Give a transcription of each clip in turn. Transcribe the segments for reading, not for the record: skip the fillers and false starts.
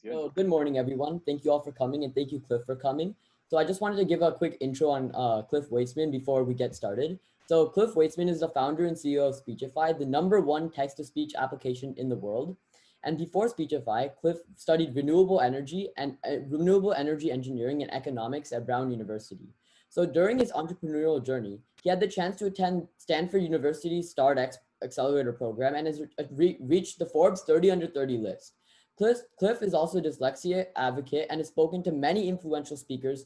Good. So good morning, everyone. Thank you all for coming, and thank you, Cliff, for coming. So I just wanted to give a quick intro on Cliff Weitzman before we get started. So Cliff Weitzman is the founder and CEO of Speechify, the #1 text-to-speech application in the world. And before Speechify, Cliff studied renewable energy engineering and economics at Brown University. So during his entrepreneurial journey, he had the chance to attend Stanford University's StartX Accelerator program and has reached the Forbes 30 under 30 list. Cliff is also a dyslexia advocate and has spoken to many influential speakers,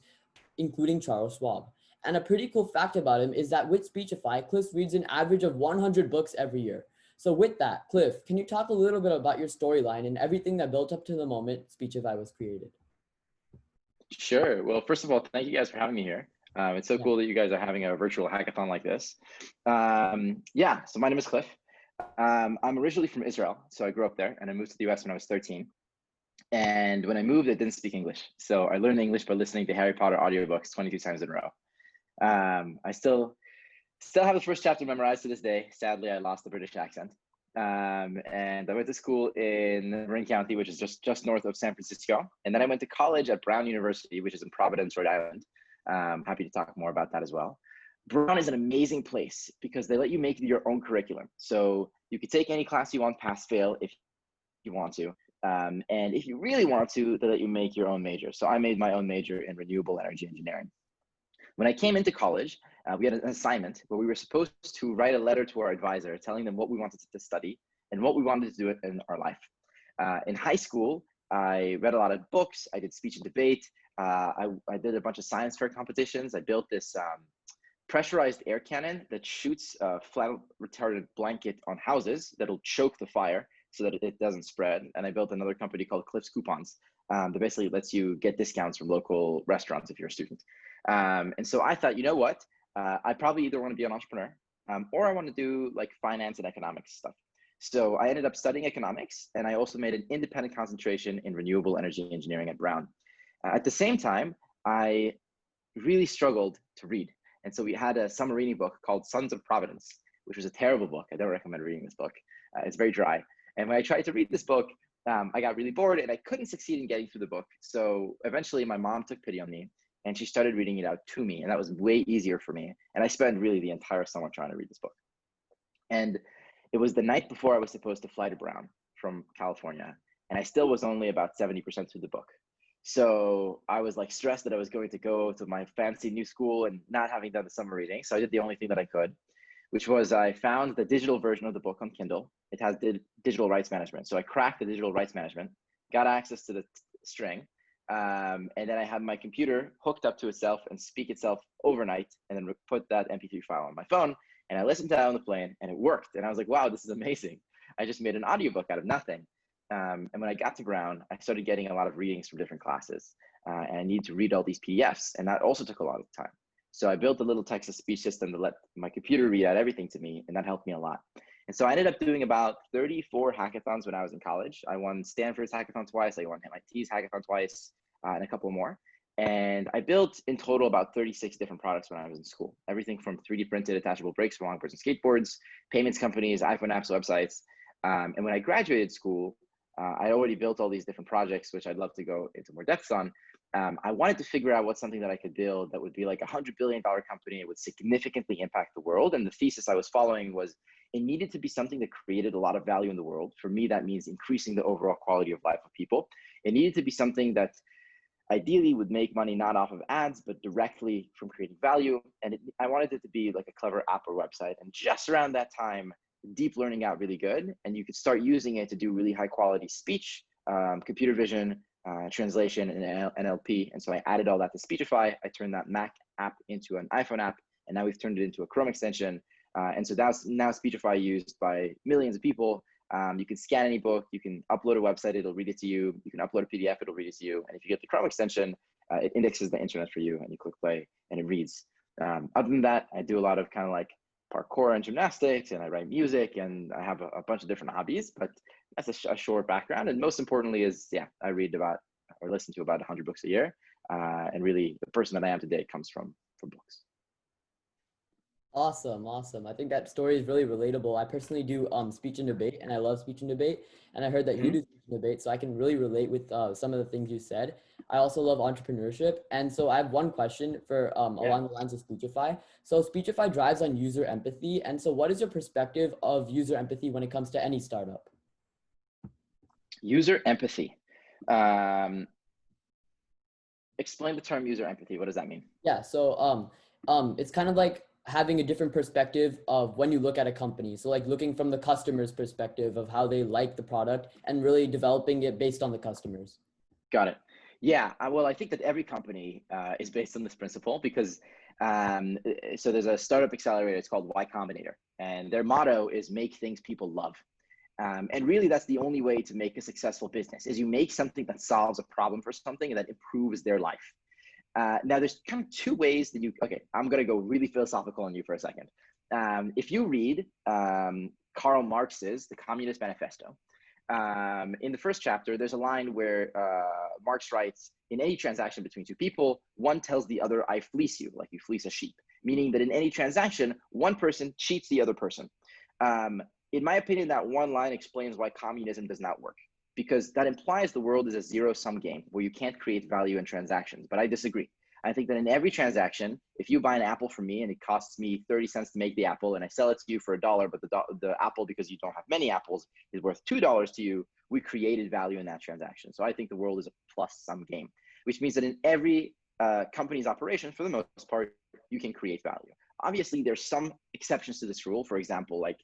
including Charles Schwab. And a pretty cool fact about him is that with Speechify, Cliff reads an average of 100 books every year. So with that, Cliff, can you talk a little bit about your storyline and everything that built up to the moment Speechify was created? Sure. Well, first of all, thank you guys for having me here. It's so cool that you guys are having a virtual hackathon like this. Yeah, so my name is Cliff. I'm originally from Israel, so I grew up there, and I moved to the US when I was 13. And when I moved, I didn't speak English. So I learned English by listening to Harry Potter audiobooks 22 times in a row. I still have the first chapter memorized to this day. Sadly, I lost the British accent. And I went to school in Marin County, which is just north of San Francisco. And then I went to college at Brown University, which is in Providence, Rhode Island. Happy to talk more about that as well. Brown is an amazing place because they let you make your own curriculum. So you could take any class you want, pass, fail, if you want to. And if you really want to, they let you make your own major. So I made my own major in renewable energy engineering. When I came into college, we had an assignment where we were supposed to write a letter to our advisor telling them what we wanted to study and what we wanted to do in our life. In high school, I read a lot of books. I did speech and debate. I did a bunch of science fair competitions. I built this pressurized air cannon that shoots a flame retardant blanket on houses that'll choke the fire so that it doesn't spread. And I built another company called Cliff's Coupons that basically lets you get discounts from local restaurants if you're a student. And so I thought, you know what? I probably either want to be an entrepreneur or I want to do like finance and economics stuff. So I ended up studying economics, and I also made an independent concentration in renewable energy engineering at Brown. At the same time, I really struggled to read. And so we had a summer reading book called Sons of Providence, which was a terrible book. I don't recommend reading this book. It's very dry. And when I tried to read this book, I got really bored and I couldn't succeed in getting through the book. So eventually my mom took pity on me and she started reading it out to me. And that was way easier for me. And I spent really the entire summer trying to read this book. And it was the night before I was supposed to fly to Brown from California. And I still was only about 70% through the book. So I was like stressed that I was going to go to my fancy new school and not having done the summer reading. So I did the only thing that I could, which was I found the digital version of the book on Kindle. It has digital rights management. So I cracked the digital rights management, got access to the string, and then I had my computer hooked up to itself and speak itself overnight, and then put that MP3 file on my phone. And I listened to that on the plane, and it worked. And I was like, wow, this is amazing. I just made an audiobook out of nothing. And when I got to Brown, I started getting a lot of readings from different classes, and I needed to read all these PDFs, and that also took a lot of time. So I built a little text-to-speech system to let my computer read out everything to me, and that helped me a lot. And so I ended up doing about 34 hackathons when I was in college. I won Stanford's hackathon twice, I won MIT's hackathon twice, and a couple more. And I built in total about 36 different products when I was in school. Everything from 3D printed attachable brakes for longboards and skateboards, payments companies, iPhone apps, websites. And when I graduated school, I already built all these different projects, which I'd love to go into more depth on. I wanted to figure out what's something that I could build that would be like $100 billion company. It would significantly impact the world. And the thesis I was following was it needed to be something that created a lot of value in the world. For me, that means increasing the overall quality of life of people. It needed to be something that ideally would make money not off of ads, but directly from creating value. And I wanted it to be like a clever app or website. And just around that time, deep learning got really good, and you could start using it to do really high quality speech, computer vision, translation, and NLP. And so I added all that to Speechify. I turned that Mac app into an iPhone app, and now we've turned it into a Chrome extension. And so that's now Speechify used by millions of people. You can scan any book, you can upload a website, it'll read it to you. You can upload a PDF, it'll read it to you. And if you get the Chrome extension, it indexes the internet for you, and you click play and it reads. Other than that, I do a lot of kind of like parkour and gymnastics, and I write music, and I have a bunch of different hobbies, but that's a short background. And most importantly is, yeah, I read about or listen to about 100 books a year. And really the person that I am today comes from books. Awesome, awesome. I think that story is really relatable. I personally do speech and debate, and I love speech and debate. And I heard that you Hmm. do speech and debate, so I can really relate with some of the things you said. I also love entrepreneurship, and so I have one question for Yeah. along the lines of Speechify. So Speechify drives on user empathy, and so what is your perspective of user empathy when it comes to any startup? User empathy. Um, Explain the term user empathy. What does that mean? Yeah, so it's kind of like having a different perspective of when you look at a company. So like looking from the customer's perspective of how they like the product and really developing it based on the customers. Got it. Yeah. Well, I think that every company is based on this principle because so there's a startup accelerator. It's called Y Combinator, and their motto is make things people love. And really, that's the only way to make a successful business is you make something that solves a problem for something and that improves their life. Now, there's kind of two ways that okay, I'm going to go really philosophical on you for a second. If you read Karl Marx's The Communist Manifesto, in the first chapter, there's a line where Marx writes, in any transaction between two people, one tells the other, I fleece you, like you fleece a sheep, meaning that in any transaction, one person cheats the other person. In my opinion, that one line explains why communism does not work, because that implies the world is a zero-sum game where you can't create value in transactions. But I disagree. I think that in every transaction, if you buy an apple from me and it costs me 30 cents to make the apple and I sell it to you for $1, but the apple, because you don't have many apples, is worth $2 to you, we created value in that transaction. So I think the world is a plus-sum game, which means that in every company's operation, for the most part, you can create value. Obviously, there's some exceptions to this rule. For example, like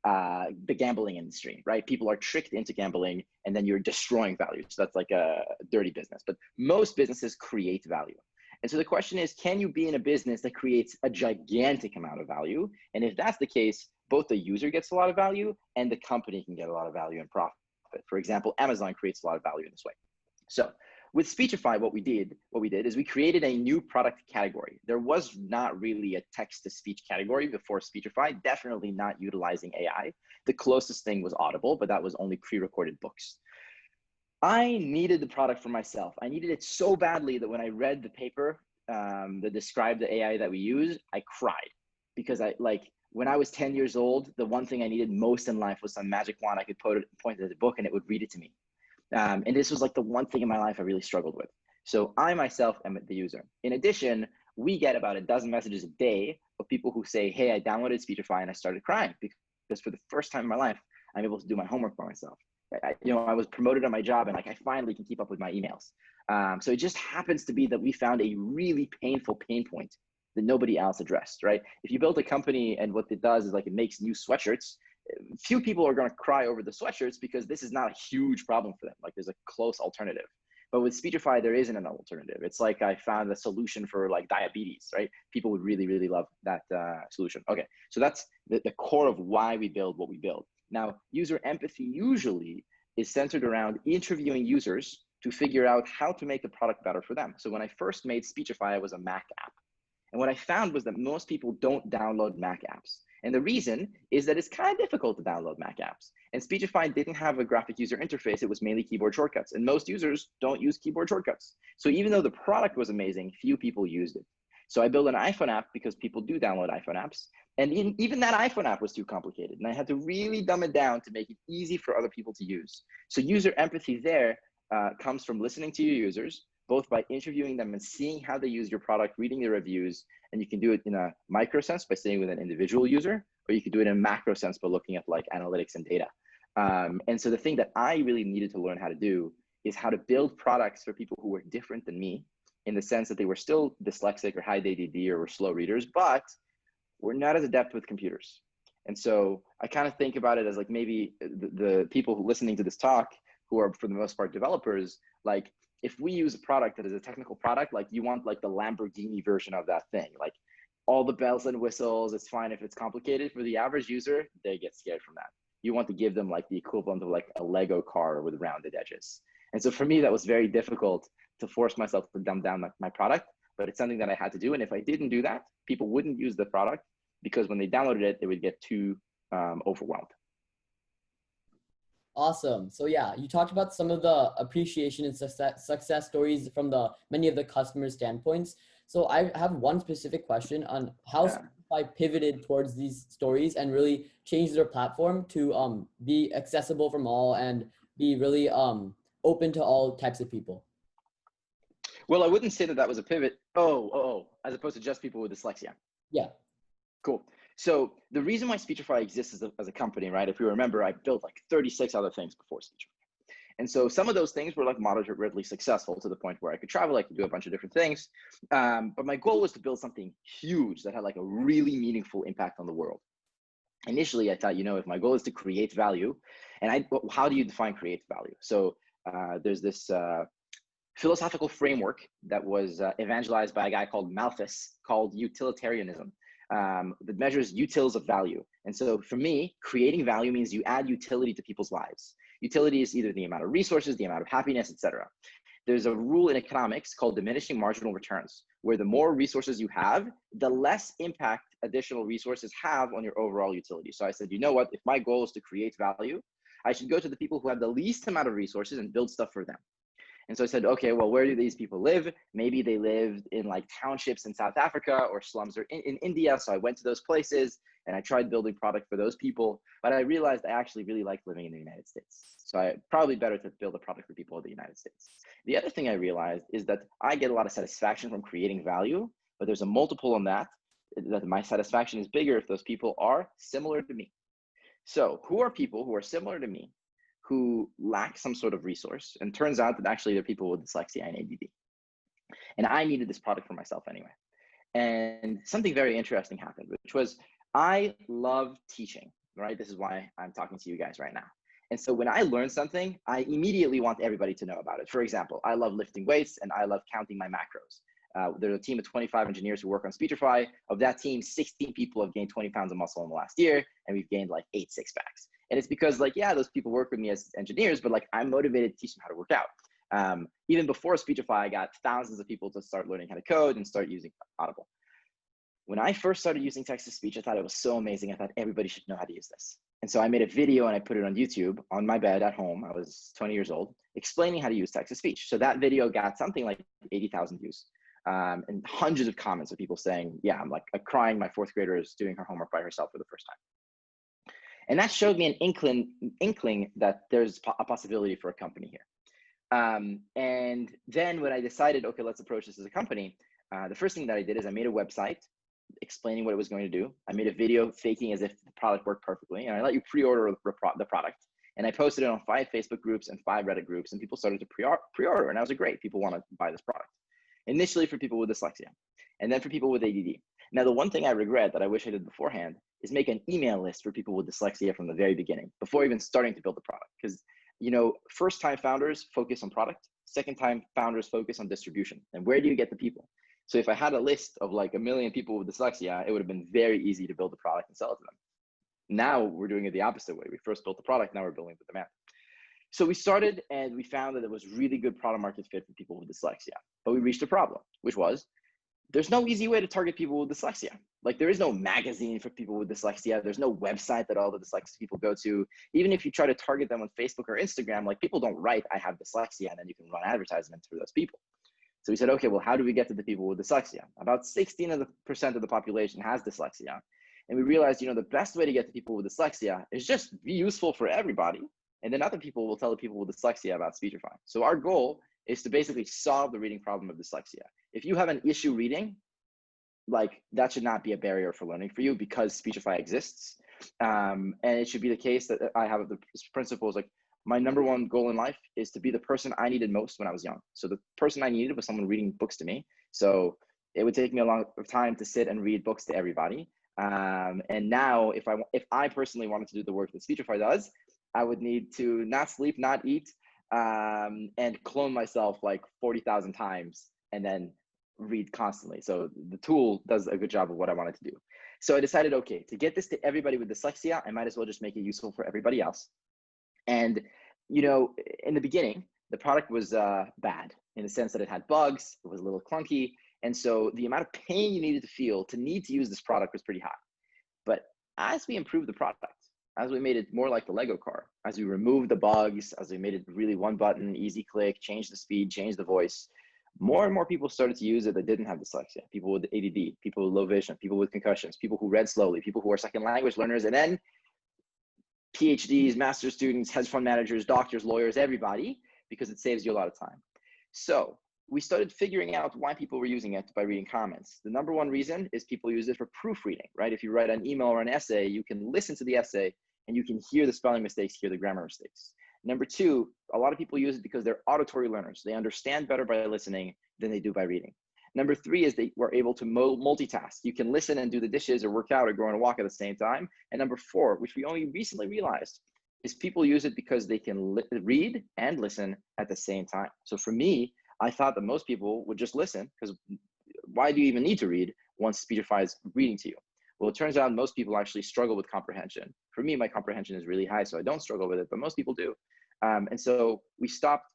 the gambling industry, right? People are tricked into gambling and then you're destroying value. So that's like a dirty business. But most businesses create value. And so the question is, can you be in a business that creates a gigantic amount of value? And if that's the case, both the user gets a lot of value and the company can get a lot of value and profit. For example, Amazon creates a lot of value in this way. So with Speechify, what we did is we created a new product category. There was not really a text-to-speech category before Speechify, definitely not utilizing AI. The closest thing was Audible, but that was only pre-recorded books. I needed the product for myself. I needed it so badly that when I read the paper that described the AI that we use, I cried because when I was 10 years old, the one thing I needed most in life was some magic wand I could point at the book and it would read it to me. And this was like the one thing in my life I really struggled with. So I myself am the user. In addition, we get about a dozen messages a day of people who say, hey, I downloaded Speechify and I started crying because for the first time in my life, I'm able to do my homework by myself. I was promoted on my job and like I finally can keep up with my emails. So it just happens to be that we found a really painful pain point that nobody else addressed, right? If you build a company and what it does is like it makes new sweatshirts, few people are going to cry over the sweatshirts because this is not a huge problem for them. Like there's a close alternative. But with Speechify, there isn't an alternative. It's like I found a solution for like diabetes, right? People would really, really love that solution. Okay, so that's the core of why we build what we build. Now, user empathy usually is centered around interviewing users to figure out how to make the product better for them. So when I first made Speechify, it was a Mac app. And what I found was that most people don't download Mac apps. And the reason is that it's kind of difficult to download Mac apps. And Speechify didn't have a graphic user interface. It was mainly keyboard shortcuts. And most users don't use keyboard shortcuts. So even though the product was amazing, few people used it. So I built an iPhone app because people do download iPhone apps. And even that iPhone app was too complicated. And I had to really dumb it down to make it easy for other people to use. So user empathy there comes from listening to your users, both by interviewing them and seeing how they use your product, reading the reviews. And you can do it in a micro sense by sitting with an individual user, or you can do it in a macro sense by looking at like analytics and data. And so the thing that I really needed to learn how to do is how to build products for people who were different than me, in the sense that they were still dyslexic or high ADD or were slow readers, but we're not as adept with computers. And so I kind of think about it as like maybe the people who listening to this talk, who are for the most part developers, like if we use a product that is a technical product, like you want like the Lamborghini version of that thing, like all the bells and whistles, it's fine if it's complicated. For the average user, they get scared from that. You want to give them like the equivalent of like a Lego car with rounded edges. And so for me, that was very difficult to force myself to dumb down my product, but it's something that I had to do. And if I didn't do that, people wouldn't use the product because when they downloaded it, they would get too overwhelmed. Awesome. So yeah, you talked about some of the appreciation and success stories from the many of the customer standpoints. So I have one specific question on how Yeah. Speechify pivoted towards these stories and really changed their platform to be accessible from all and be really open to all types of people? Well, I wouldn't say that that was a pivot. As opposed to just people with dyslexia. Yeah. Cool. So the reason why Speechify exists as a company, right? If you remember, I built like 36 other things before Speechify. And so some of those things were like moderately successful to the point where I could travel, I could do a bunch of different things. But my goal was to build something huge that had like a really meaningful impact on the world. Initially, I thought, if my goal is to create value, and how do you define create value? So there's this philosophical framework that was evangelized by a guy called Malthus called utilitarianism, that measures utils of value. And so for me, creating value means you add utility to people's lives. Utility is either the amount of resources, the amount of happiness, etc. There's a rule in economics called diminishing marginal returns, where the more resources you have, the less impact additional resources have on your overall utility. So I said, you know what, if my goal is to create value, I should go to the people who have the least amount of resources and build stuff for them. And so I said, okay, well, where do these people live? Maybe they lived in like townships in South Africa or slums or in India. So I went to those places and I tried building product for those people. But I realized I actually really like living in the United States. So I probably better to build a product for people in the United States. The other thing I realized is that I get a lot of satisfaction from creating value, but there's a multiple on that my satisfaction is bigger if those people are similar to me. So who are people who are similar to me, who lack some sort of resource? And turns out that actually they're people with dyslexia and ADD. And I needed this product for myself anyway. And something very interesting happened, which was I love teaching, right? This is why I'm talking to you guys right now. And so when I learn something, I immediately want everybody to know about it. For example, I love lifting weights and I love counting my macros. There's a team of 25 engineers who work on Speechify. Of that team, 16 people have gained 20 pounds of muscle in the last year, and we've gained like 8 six-packs. And it's because like, yeah, those people work with me as engineers, but like I'm motivated to teach them how to work out. Even before Speechify, I got thousands of people to start learning how to code and start using Audible. When I first started using text-to-speech, I thought it was so amazing. I thought everybody should know how to use this. And so I made a video and I put it on YouTube on my bed at home. I was 20 years old, explaining how to use text-to-speech. So that video got something like 80,000 views. And hundreds of comments of people saying, yeah, I'm like crying. My fourth grader is doing her homework by herself for the first time. And that showed me an inkling that there's a possibility for a company here. And then when I decided, okay, let's approach this as a company, the first thing that I did is I made a website explaining what it was going to do. I made a video faking as if the product worked perfectly. And I let you pre-order the product. And I posted it on 5 Facebook groups and 5 Reddit groups. And people started to pre-order. And I was like, great, people want to buy this product. Initially for people with dyslexia, and then for people with ADD. Now, the one thing I regret that I wish I did beforehand is make an email list for people with dyslexia from the very beginning, before even starting to build the product. Because, first-time founders focus on product, second-time founders focus on distribution. And where do you get the people? So if I had a list of like 1 million people with dyslexia, it would have been very easy to build a product and sell it to them. Now we're doing it the opposite way. We first built the product, now we're building the demand. So we started and we found that it was really good product market fit for people with dyslexia. But we reached a problem, which was there's no easy way to target people with dyslexia. Like there is no magazine for people with dyslexia. There's no website that all the dyslexic people go to. Even if you try to target them on Facebook or Instagram, like people don't write, I have dyslexia, and then you can run advertisements for those people. So we said, okay, well, how do we get to the people with dyslexia? About 16% of the population has dyslexia. And we realized, the best way to get to people with dyslexia is just be useful for everybody. And then other people will tell the people with dyslexia about Speechify. So our goal is to basically solve the reading problem of dyslexia. If you have an issue reading, like that should not be a barrier for learning for you because Speechify exists. And it should be the case that I have the principles like my number one goal in life is to be the person I needed most when I was young. So the person I needed was someone reading books to me. So it would take me a long time to sit and read books to everybody. And now if I personally wanted to do the work that Speechify does, I would need to not sleep, not eat, and clone myself like 40,000 times and then read constantly. So the tool does a good job of what I wanted to do. So I decided, okay, to get this to everybody with dyslexia, I might as well just make it useful for everybody else. And, in the beginning, the product was bad in the sense that it had bugs, it was a little clunky. And so the amount of pain you needed to feel to need to use this product was pretty high. But as we improved the product, as we made it more like the Lego car, as we removed the bugs, as we made it really one button, easy click, change the speed, change the voice, more and more people started to use it that didn't have dyslexia. People with ADD, people with low vision, people with concussions, people who read slowly, people who are second language learners, and then PhDs, master's students, hedge fund managers, doctors, lawyers, everybody, because it saves you a lot of time. So we started figuring out why people were using it by reading comments. The number one reason is people use it for proofreading, right? If you write an email or an essay, you can listen to the essay and you can hear the spelling mistakes, hear the grammar mistakes. Number two, a lot of people use it because they're auditory learners. They understand better by listening than they do by reading. Number three is they were able to multitask. You can listen and do the dishes or work out or go on a walk at the same time. And number four, which we only recently realized, is people use it because they can read and listen at the same time. So for me, I thought that most people would just listen, because why do you even need to read once Speechify is reading to you? Well, it turns out most people actually struggle with comprehension. For me, my comprehension is really high, so I don't struggle with it, but most people do. And so we stopped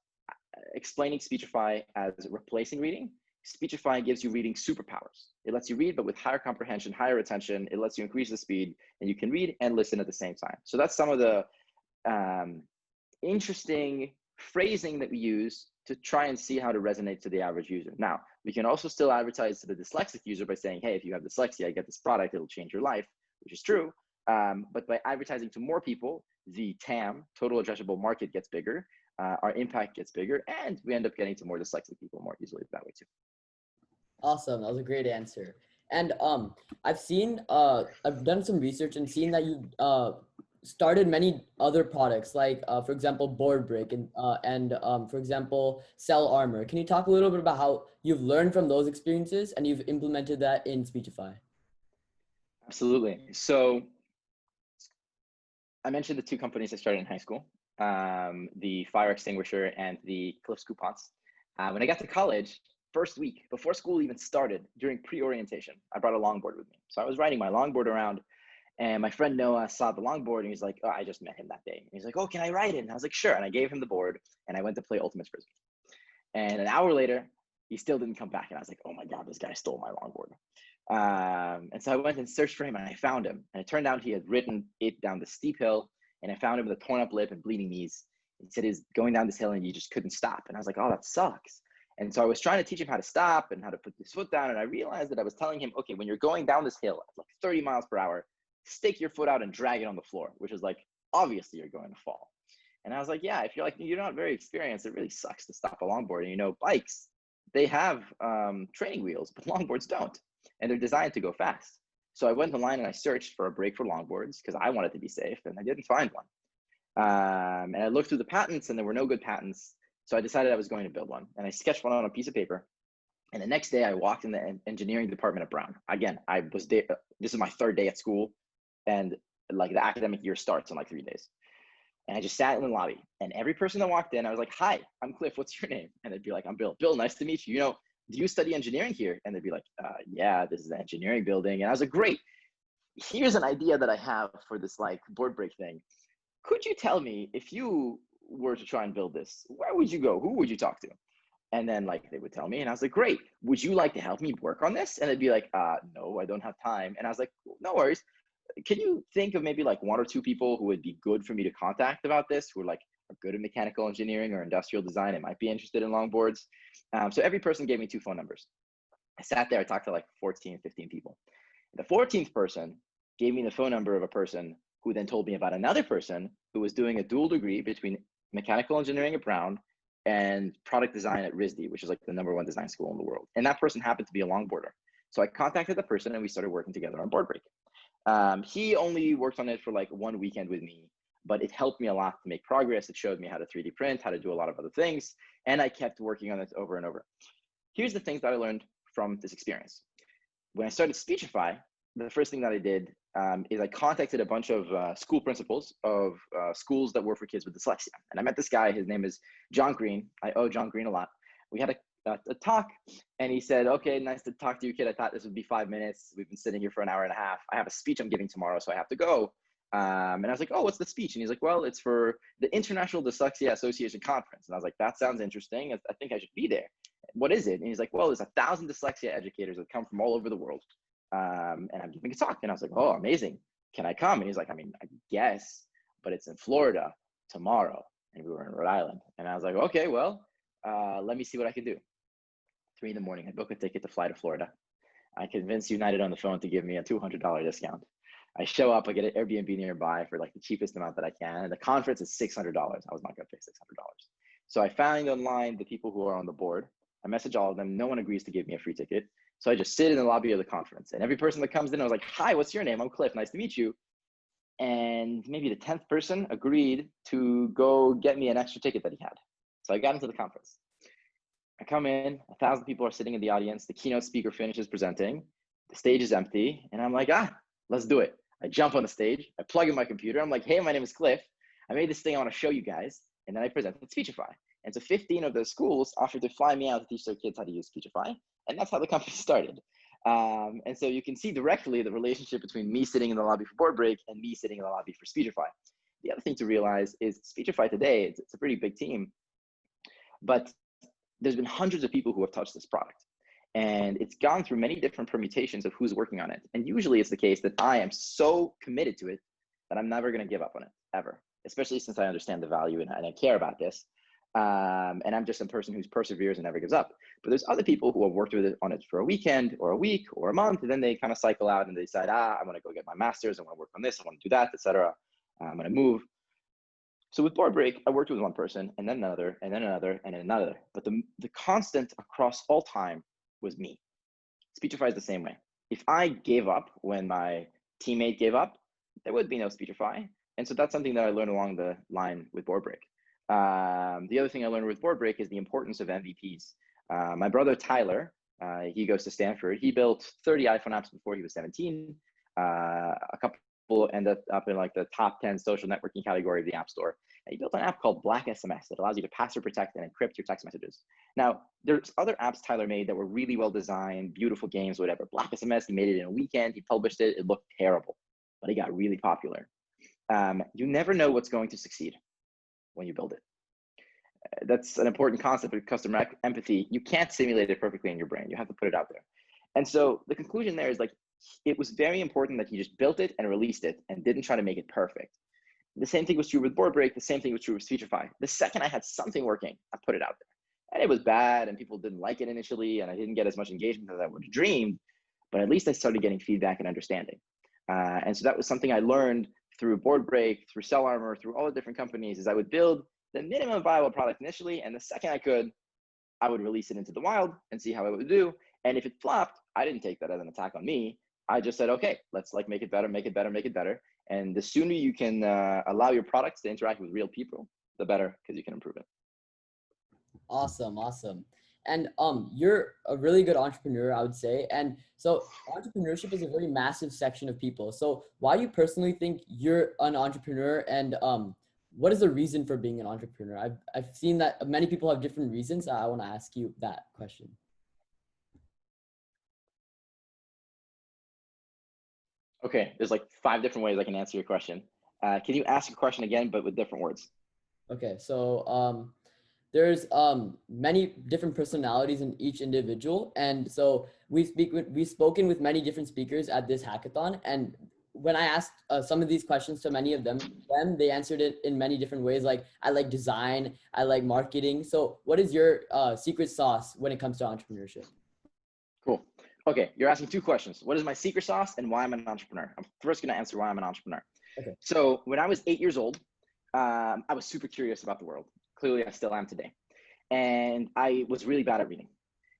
explaining Speechify as replacing reading. Speechify gives you reading superpowers. It lets you read, but with higher comprehension, higher retention. It lets you increase the speed, and you can read and listen at the same time. So that's some of the interesting phrasing that we use to try and see how to resonate to the average user. Now, we can also still advertise to the dyslexic user by saying, hey, if you have dyslexia, get this product, it'll change your life, which is true. But by advertising to more people, the TAM, total addressable market, gets bigger, our impact gets bigger, and we end up getting to more dyslexic people more easily that way too. Awesome. That was a great answer. And I've done some research and seen that you started many other products, like for example, Board Break and for example, Cell Armor. Can you talk a little bit about how you've learned from those experiences and you've implemented that in Speechify? Absolutely. So I mentioned the two companies I started in high school, the fire extinguisher and the Cliff's coupons. When I got to college, first week before school even started, during pre-orientation, I brought a longboard with me. So I was riding my longboard around, and my friend Noah saw the longboard, and he's like, oh, I just met him that day. And he's like, oh, can I ride it? And I was like, sure. And I gave him the board, and I went to play Ultimate Frisbee. And an hour later, he still didn't come back. And I was like, oh my God, this guy stole my longboard. And so I went and searched for him, and I found him. And it turned out he had ridden it down the steep hill, and I found him with a torn up lip and bleeding knees. He said he's going down this hill and he just couldn't stop. And I was like, oh, that sucks. And so I was trying to teach him how to stop and how to put his foot down. And I realized that I was telling him, okay, when you're going down this hill at like 30 miles per hour, stick your foot out and drag it on the floor, which is like, obviously you're going to fall. And I was like, yeah, if you're not very experienced, it really sucks to stop a longboard. And you know, bikes, they have training wheels, but longboards don't. And they're designed to go fast. So I went online and I searched for a brake for longboards because I wanted to be safe, and I didn't find one. And I looked through the patents, and there were no good patents. So I decided I was going to build one, and I sketched one on a piece of paper. And the next day I walked in the engineering department at Brown. Again, I was there. This is my third day at school, and like the academic year starts in like 3 days. And I just sat in the lobby, and every person that walked in, I was like, hi, I'm Cliff. What's your name? And they'd be like, I'm Bill. Bill, nice to meet you. You know, do you study engineering here? And they'd be like, yeah, this is the engineering building. And I was like, great. Here's an idea that I have for this like board break thing. Could you tell me, if you were to try and build this, where would you go? Who would you talk to? And then like they would tell me, and I was like, great. Would you like to help me work on this? And they'd be like, no, I don't have time. And I was like, no worries. Can you think of maybe like one or two people who would be good for me to contact about this, who are like are good at mechanical engineering or industrial design and might be interested in longboards? So every person gave me 2 phone numbers. I sat there, I talked to like 14, 15 people. The 14th person gave me the phone number of a person who then told me about another person who was doing a dual degree between mechanical engineering at Brown and product design at RISD, which is like the #1 design school in the world. And that person happened to be a longboarder. So I contacted the person and we started working together on Board Break. He only worked on it for like 1 weekend with me, but it helped me a lot to make progress. It showed me how to 3D print, how to do a lot of other things. And I kept working on it over and over. Here's the things that I learned from this experience. When I started Speechify, the first thing that I did is I contacted a bunch of school principals of schools that were for kids with dyslexia. And I met this guy, his name is John Green. I owe John Green a lot. We had a talk, and he said, okay, nice to talk to you, kid. I thought this would be 5 minutes. We've been sitting here for an hour and a half. I have a speech I'm giving tomorrow, so I have to go. And I was like, oh, what's the speech? And he's like, well, it's for the International Dyslexia Association Conference. And I was like, that sounds interesting. I think I should be there. What is it? And he's like, well, there's 1,000 dyslexia educators that come from all over the world. And I'm giving a talk. And I was like, oh, amazing. Can I come? And he's like, I mean, I guess, but it's in Florida tomorrow. And we were in Rhode Island. And I was like, okay, well, let me see what I can do. 3 in the morning. I book a ticket to fly to Florida. I convince United on the phone to give me a $200 discount. I show up, I get an Airbnb nearby for like the cheapest amount that I can. And the conference is $600. I was not going to pay $600. So I find online the people who are on the board. I message all of them. No one agrees to give me a free ticket. So I just sit in the lobby of the conference. And every person that comes in, I was like, hi, what's your name? I'm Cliff. Nice to meet you. And maybe the 10th person agreed to go get me an extra ticket that he had. So I got into the conference. I come in, 1,000 people are sitting in the audience. The keynote speaker finishes presenting. The stage is empty. And I'm like, let's do it. I jump on the stage. I plug in my computer. I'm like, hey, my name is Cliff. I made this thing I want to show you guys. And then I presented Speechify. And so 15 of the schools offered to fly me out to teach their kids how to use Speechify. And that's how the company started. And so you can see directly the relationship between me sitting in the lobby for Board Break and me sitting in the lobby for Speechify. The other thing to realize is Speechify today, it's a pretty big team, but there's been hundreds of people who have touched this product. And it's gone through many different permutations of who's working on it. And usually it's the case that I am so committed to it that I'm never going to give up on it, ever, especially since I understand the value and I care about this. And I'm just a person who perseveres and never gives up. But there's other people who have worked with it on it for a weekend or a week or a month, and then they kind of cycle out and they decide, I want to go get my master's, I want to work on this, I want to do that, etc. I'm going to move. So with Board Break, I worked with one person and then another and then another and then another. But the constant across all time was me. Speechify is the same way. If I gave up when my teammate gave up, there would be no Speechify. And so that's something that I learned along the line with Board Break. The other thing I learned with Board Break is the importance of MVPs. My brother Tyler, he goes to Stanford. He built 30 iPhone apps before he was 17. A couple ended up in like the top 10 social networking category of the App Store. And he built an app called Black SMS that allows you to password protect and encrypt your text messages. Now, there's other apps Tyler made that were really well designed, beautiful games, whatever. Black SMS, he made it in a weekend. He published it. It looked terrible, but it got really popular. You never know what's going to succeed when you build it. That's an important concept of customer empathy. You can't simulate it perfectly in your brain. You have to put it out there. And so the conclusion there is like, it was very important that he just built it and released it and didn't try to make it perfect. The same thing was true with Board Break. The same thing was true with Speechify. The second I had something working, I put it out there. And it was bad and people didn't like it initially and I didn't get as much engagement as I would have dreamed, but at least I started getting feedback and understanding. And so that was something I learned through Board Break, through Cell Armor, through all the different companies, is I would build the minimum viable product initially, and the second I could, I would release it into the wild and see how it would do. And if it flopped, I didn't take that as an attack on me. I just said, okay, let's like make it better, make it better, make it better. And the sooner you can allow your products to interact with real people, the better, because you can improve it. Awesome, awesome. And you're a really good entrepreneur, I would say. And so entrepreneurship is a very massive section of people. So why do you personally think you're an entrepreneur, and what is the reason for being an entrepreneur? I've seen that many people have different reasons. I want to ask you that question. Okay, there's like 5 different ways I can answer your question. Can you ask your question again, but with different words? Okay, so there's many different personalities in each individual, and so we've spoken with many different speakers at this hackathon, and when I asked some of these questions to many of them, they answered it in many different ways. Like, I like design, I like marketing. So what is your secret sauce when it comes to entrepreneurship? Cool. Okay, you're asking 2 questions. What is my secret sauce and why I'm an entrepreneur? I'm first going to answer why I'm an entrepreneur. Okay. So when I was 8 years old, I was super curious about the world. Clearly, I still am today. And I was really bad at reading.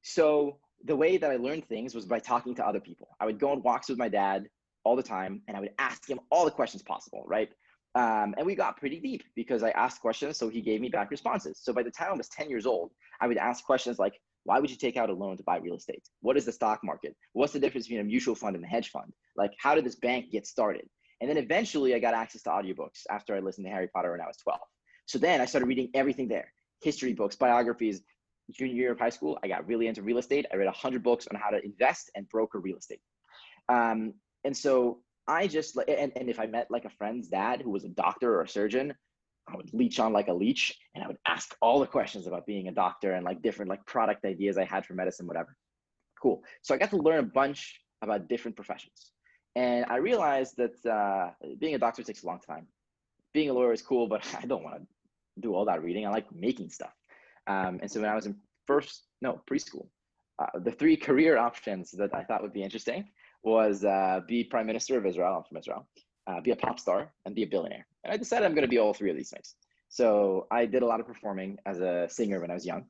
So the way that I learned things was by talking to other people. I would go on walks with my dad all the time, and I would ask him all the questions possible, right? And we got pretty deep because I asked questions, so he gave me back responses. So by the time I was 10 years old, I would ask questions like, why would you take out a loan to buy real estate? What is the stock market? What's the difference between a mutual fund and a hedge fund? Like, how did this bank get started? And then eventually I got access to audiobooks after I listened to Harry Potter when I was 12. So then I started reading everything there. History books, biographies. Junior year of high school, I got really into real estate. I read 100 books on how to invest and broker real estate. And so I just, and if I met like a friend's dad who was a doctor or a surgeon, I would leech on like a leech, and I would ask all the questions about being a doctor and like different like product ideas I had for medicine, whatever. Cool. So I got to learn a bunch about different professions. And I realized that being a doctor takes a long time. Being a lawyer is cool, but I don't want to do all that reading. I like making stuff. And so when I was in preschool, the three career options that I thought would be interesting was be Prime Minister of Israel, I'm from Israel, be a pop star, and be a billionaire. And I decided I'm going to be all three of these things. So I did a lot of performing as a singer when I was young.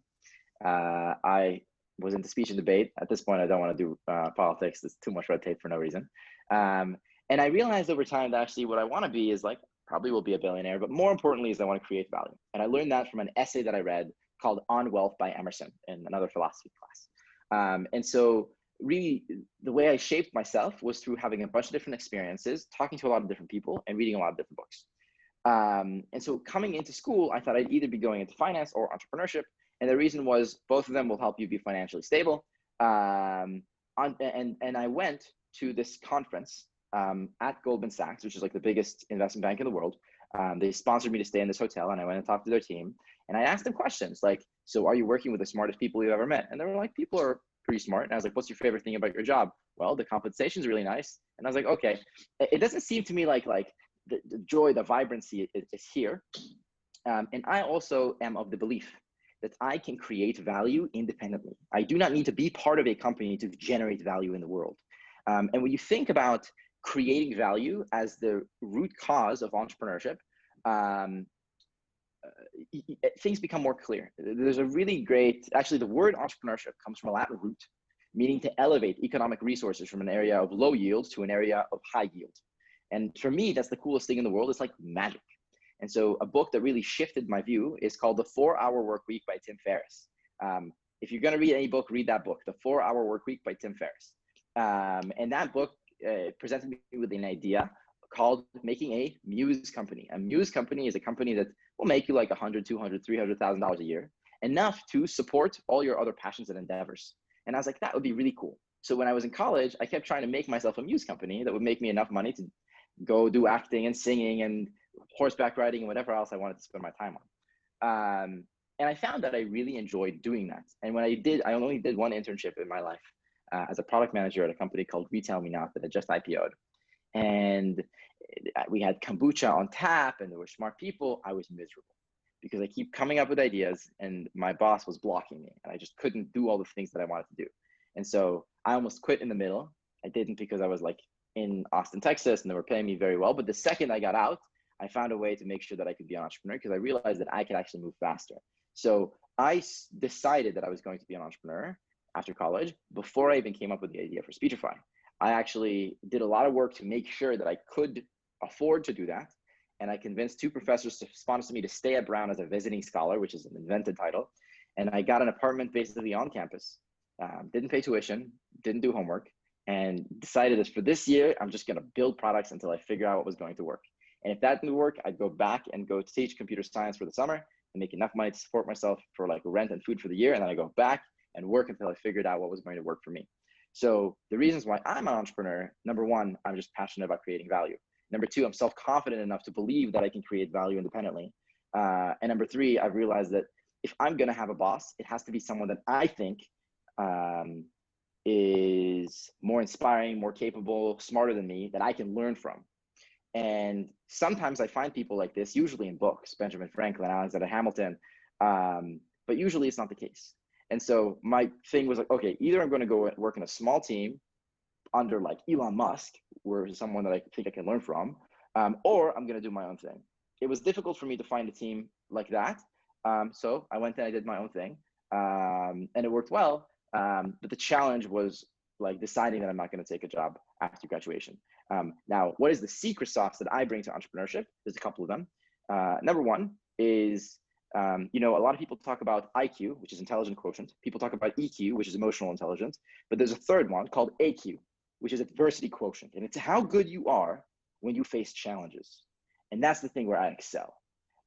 I was into speech and debate. At this point, I don't want to do politics. There's too much red tape for no reason. And I realized over time that actually what I want to be is like, probably will be a billionaire, but more importantly is I want to create value. And I learned that from an essay that I read called On Wealth by Emerson in another philosophy class. And so really the way I shaped myself was through having a bunch of different experiences, talking to a lot of different people and reading a lot of different books. And so coming into school, I thought I'd either be going into finance or entrepreneurship. And the reason was both of them will help you be financially stable. And I went to this conference at Goldman Sachs, which is like the biggest investment bank in the world. They sponsored me to stay in this hotel, and I went and talked to their team. And I asked them questions like, so are you working with the smartest people you've ever met? And they were like, people are pretty smart. And I was like, what's your favorite thing about your job? Well, the compensation's really nice. And I was like, okay, it doesn't seem to me like the joy, the vibrancy is here. And I also am of the belief that I can create value independently. I do not need to be part of a company to generate value in the world. And when you think about creating value as the root cause of entrepreneurship, things become more clear. There's a really great, actually the word entrepreneurship comes from a Latin root, meaning to elevate economic resources from an area of low yield to an area of high yield. And for me, that's the coolest thing in the world. It's like magic. And so a book that really shifted my view is called The 4-Hour Workweek by Tim Ferriss. If you're gonna read any book, read that book, The 4-Hour Workweek by Tim Ferriss. And that book presented me with an idea called making a muse company. A muse company is a company that will make you like $100,000, $200,000, $300,000 a year, enough to support all your other passions and endeavors. And I was like, that would be really cool. So when I was in college, I kept trying to make myself a muse company that would make me enough money to go do acting and singing and horseback riding and whatever else I wanted to spend my time on. And I found that I really enjoyed doing that. And when I did, I only did one internship in my life as a product manager at a company called Retail Me Not that had just IPO'd. And we had kombucha on tap and there were smart people. I was miserable because I keep coming up with ideas and my boss was blocking me and I just couldn't do all the things that I wanted to do. And so I almost quit in the middle. I didn't because I was like in Austin, Texas, and they were paying me very well. But the second I got out, I found a way to make sure that I could be an entrepreneur because I realized that I could actually move faster. So I decided that I was going to be an entrepreneur after college before I even came up with the idea for Speechify. I actually did a lot of work to make sure that I could afford to do that. And I convinced 2 professors to sponsor me to stay at Brown as a visiting scholar, which is an invented title. And I got an apartment basically on campus, didn't pay tuition, didn't do homework, and decided that for this year, I'm just gonna build products until I figure out what was going to work. And if that didn't work, I'd go back and go teach computer science for the summer and make enough money to support myself for like rent and food for the year. And then I go back and work until I figured out what was going to work for me. So the reasons why I'm an entrepreneur, number one, I'm just passionate about creating value. Number two, I'm self-confident enough to believe that I can create value independently. And number three, I've realized that if I'm gonna have a boss, it has to be someone that I think is more inspiring, more capable, smarter than me, that I can learn from. And sometimes I find people like this, usually in books, Benjamin Franklin, Alexander Hamilton, but usually it's not the case. And so my thing was like, okay, either I'm going to go work in a small team under like Elon Musk, where someone that I think I can learn from, or I'm going to do my own thing. It was difficult for me to find a team like that. So I went and I did my own thing, and it worked well. But the challenge was like deciding that I'm not going to take a job after graduation. Now, what is the secret sauce that I bring to entrepreneurship? There's a couple of them. Number one is, a lot of people talk about IQ, which is intelligent quotient. People talk about EQ, which is emotional intelligence. But there's a third one called AQ, which is adversity quotient. And it's how good you are when you face challenges. And that's the thing where I excel.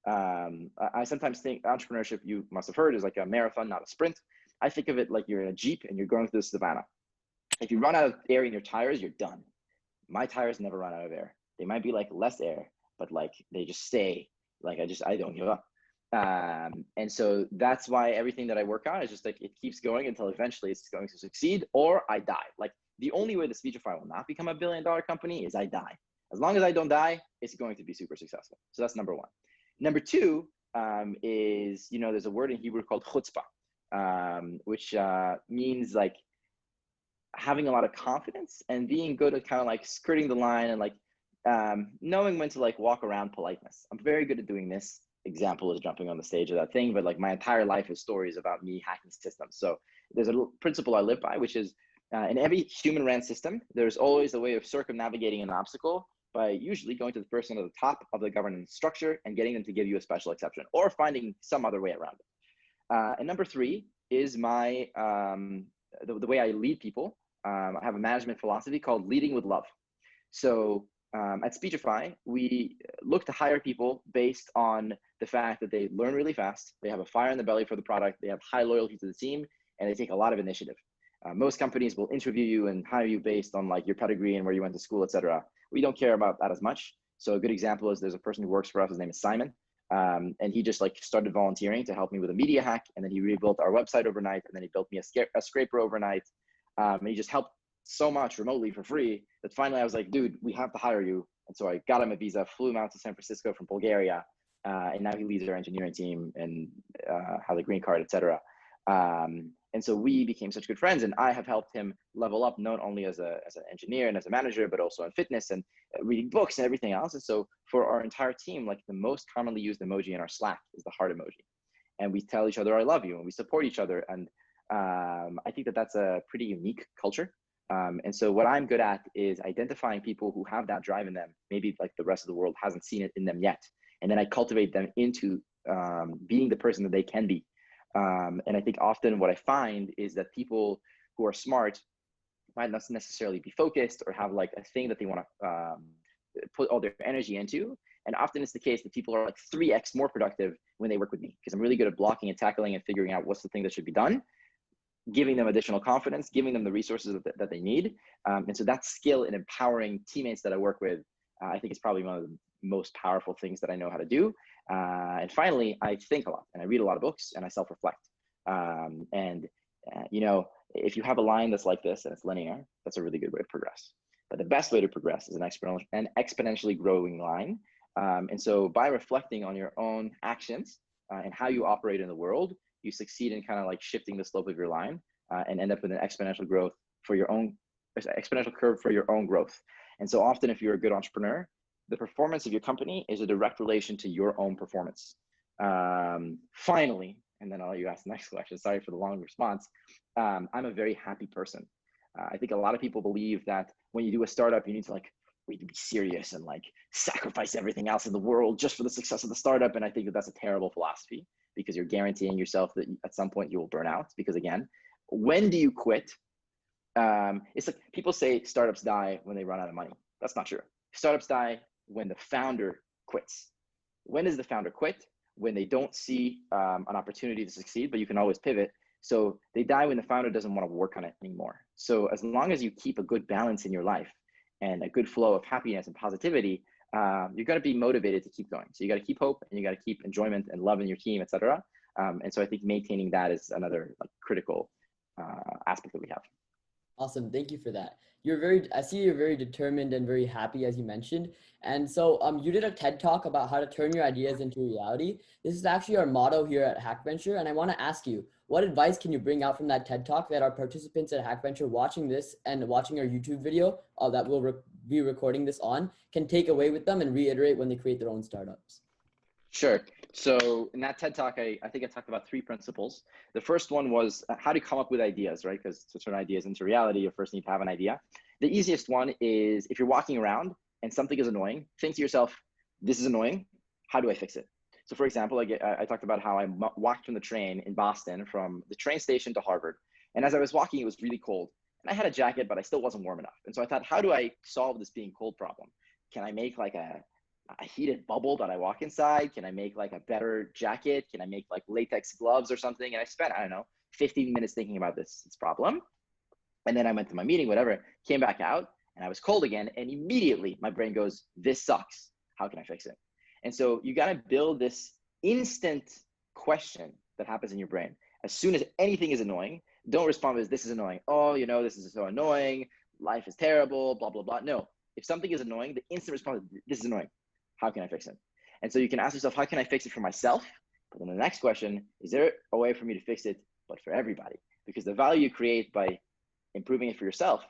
I sometimes think entrepreneurship, you must have heard, is like a marathon, not a sprint. I think of it like you're in a Jeep and you're going through the savannah. If you run out of air in your tires, you're done. My tires never run out of air. They might be like less air, but like they just stay. Like I don't give up. And so that's why everything that I work on is just like, it keeps going until eventually it's going to succeed or I die. Like the only way the Speechify will not become $1 billion company is I die. As long as I don't die, it's going to be super successful. So that's number one. Number two is, there's a word in Hebrew called chutzpah. which means like having a lot of confidence and being good at kind of like skirting the line and like knowing when to like walk around politeness. I'm very good at doing this. Example is jumping on the stage of that thing, but like my entire life is stories about me hacking systems. So there's a principle I live by, which is in every human ran system, there's always a way of circumnavigating an obstacle by usually going to the person at the top of the governance structure and getting them to give you a special exception or finding some other way around it. And number 3 is my the way I lead people. I have a management philosophy called leading with love. So at Speechify, we look to hire people based on the fact that they learn really fast, they have a fire in the belly for the product, they have high loyalty to the team, and they take a lot of initiative. Most companies will interview you and hire you based on like your pedigree and where you went to school, etc. We don't care about that as much. So a good example is there's a person who works for us, his name is Simon, and he just like started volunteering to help me with a media hack, and then he rebuilt our website overnight, and then he built me a scraper overnight, and he just helped so much remotely for free that finally I was like, dude, we have to hire you. And so I got him a visa, flew him out to San Francisco from Bulgaria, and now he leads our engineering team and has a green card, etc. And so we became such good friends, and I have helped him level up not only as an engineer and as a manager, but also in fitness and reading books and everything else. And so for our entire team, like the most commonly used emoji in our Slack is the heart emoji. And we tell each other, I love you, and we support each other. And I think that that's a pretty unique culture. And so what I'm good at is identifying people who have that drive in them, maybe like the rest of the world hasn't seen it in them yet. And then I cultivate them into being the person that they can be. And I think often what I find is that people who are smart might not necessarily be focused or have like a thing that they want to put all their energy into. And often it's the case that people are like 3x more productive when they work with me, because I'm really good at blocking and tackling and figuring out what's the thing that should be done, giving them additional confidence, giving them the resources that they need. And so that skill in empowering teammates that I work with, I think is probably one of the most powerful things that I know how to do. And finally, I think a lot and I read a lot of books and I self-reflect. You know, if you have a line that's like this and it's linear, that's a really good way to progress. But the best way to progress is an exponentially growing line. And so by reflecting on your own actions and how you operate in the world, you succeed in kind of like shifting the slope of your line and end up with an exponential growth for your own, exponential curve for your own growth. And so often if you're a good entrepreneur, the performance of your company is a direct relation to your own performance. Finally, and then I'll let you ask the next question. Sorry for the long response. I'm a very happy person. I think a lot of people believe that when you do a startup, you need to like really be serious and like sacrifice everything else in the world just for the success of the startup. And I think that that's a terrible philosophy, because you're guaranteeing yourself that at some point you will burn out. Because again, when do you quit? It's like people say startups die when they run out of money. That's not true. Startups die when the founder quits. When does the founder quit? When they don't see an opportunity to succeed, but you can always pivot. So they die when the founder doesn't want to work on it anymore. So as long as you keep a good balance in your life and a good flow of happiness and positivity, you're going to be motivated to keep going. So you got to keep hope, and you got to keep enjoyment and love in your team, etc. And so I think maintaining that is another like critical aspect that we have. Awesome. Thank you for that. I see you're very determined and very happy, as you mentioned. And so you did a TED Talk about how to turn your ideas into reality. This is actually our motto here at HackVenture. And I want to ask you, what advice can you bring out from that TED Talk that our participants at HackVenture watching this and watching our YouTube video that we'll be recording this on can take away with them and reiterate when they create their own startups? Sure. So in that TED Talk, I think I talked about 3 principles. The first one was how to come up with ideas, right? Because to turn ideas into reality, you first need to have an idea. The easiest one is if you're walking around and something is annoying, think to yourself, this is annoying. How do I fix it? So for example, I talked about how I walked from the train in Boston from the train station to Harvard. And as I was walking, it was really cold. And I had a jacket, but I still wasn't warm enough. And so I thought, how do I solve this being cold problem? Can I make like a heated bubble that I walk inside? Can I make like a better jacket? Can I make like latex gloves or something? And I spent, I don't know, 15 minutes thinking about this problem. And then I went to my meeting, whatever, came back out and I was cold again. And immediately my brain goes, this sucks. How can I fix it? And so you got to build this instant question that happens in your brain. As soon as anything is annoying, don't respond with, this is annoying. Oh, you know, this is so annoying. Life is terrible, blah, blah, blah. No, if something is annoying, the instant response is, this is annoying. How can I fix it? And so you can ask yourself, how can I fix it for myself? But then the next question, is there a way for me to fix it but for everybody. Because the value you create by improving it for yourself,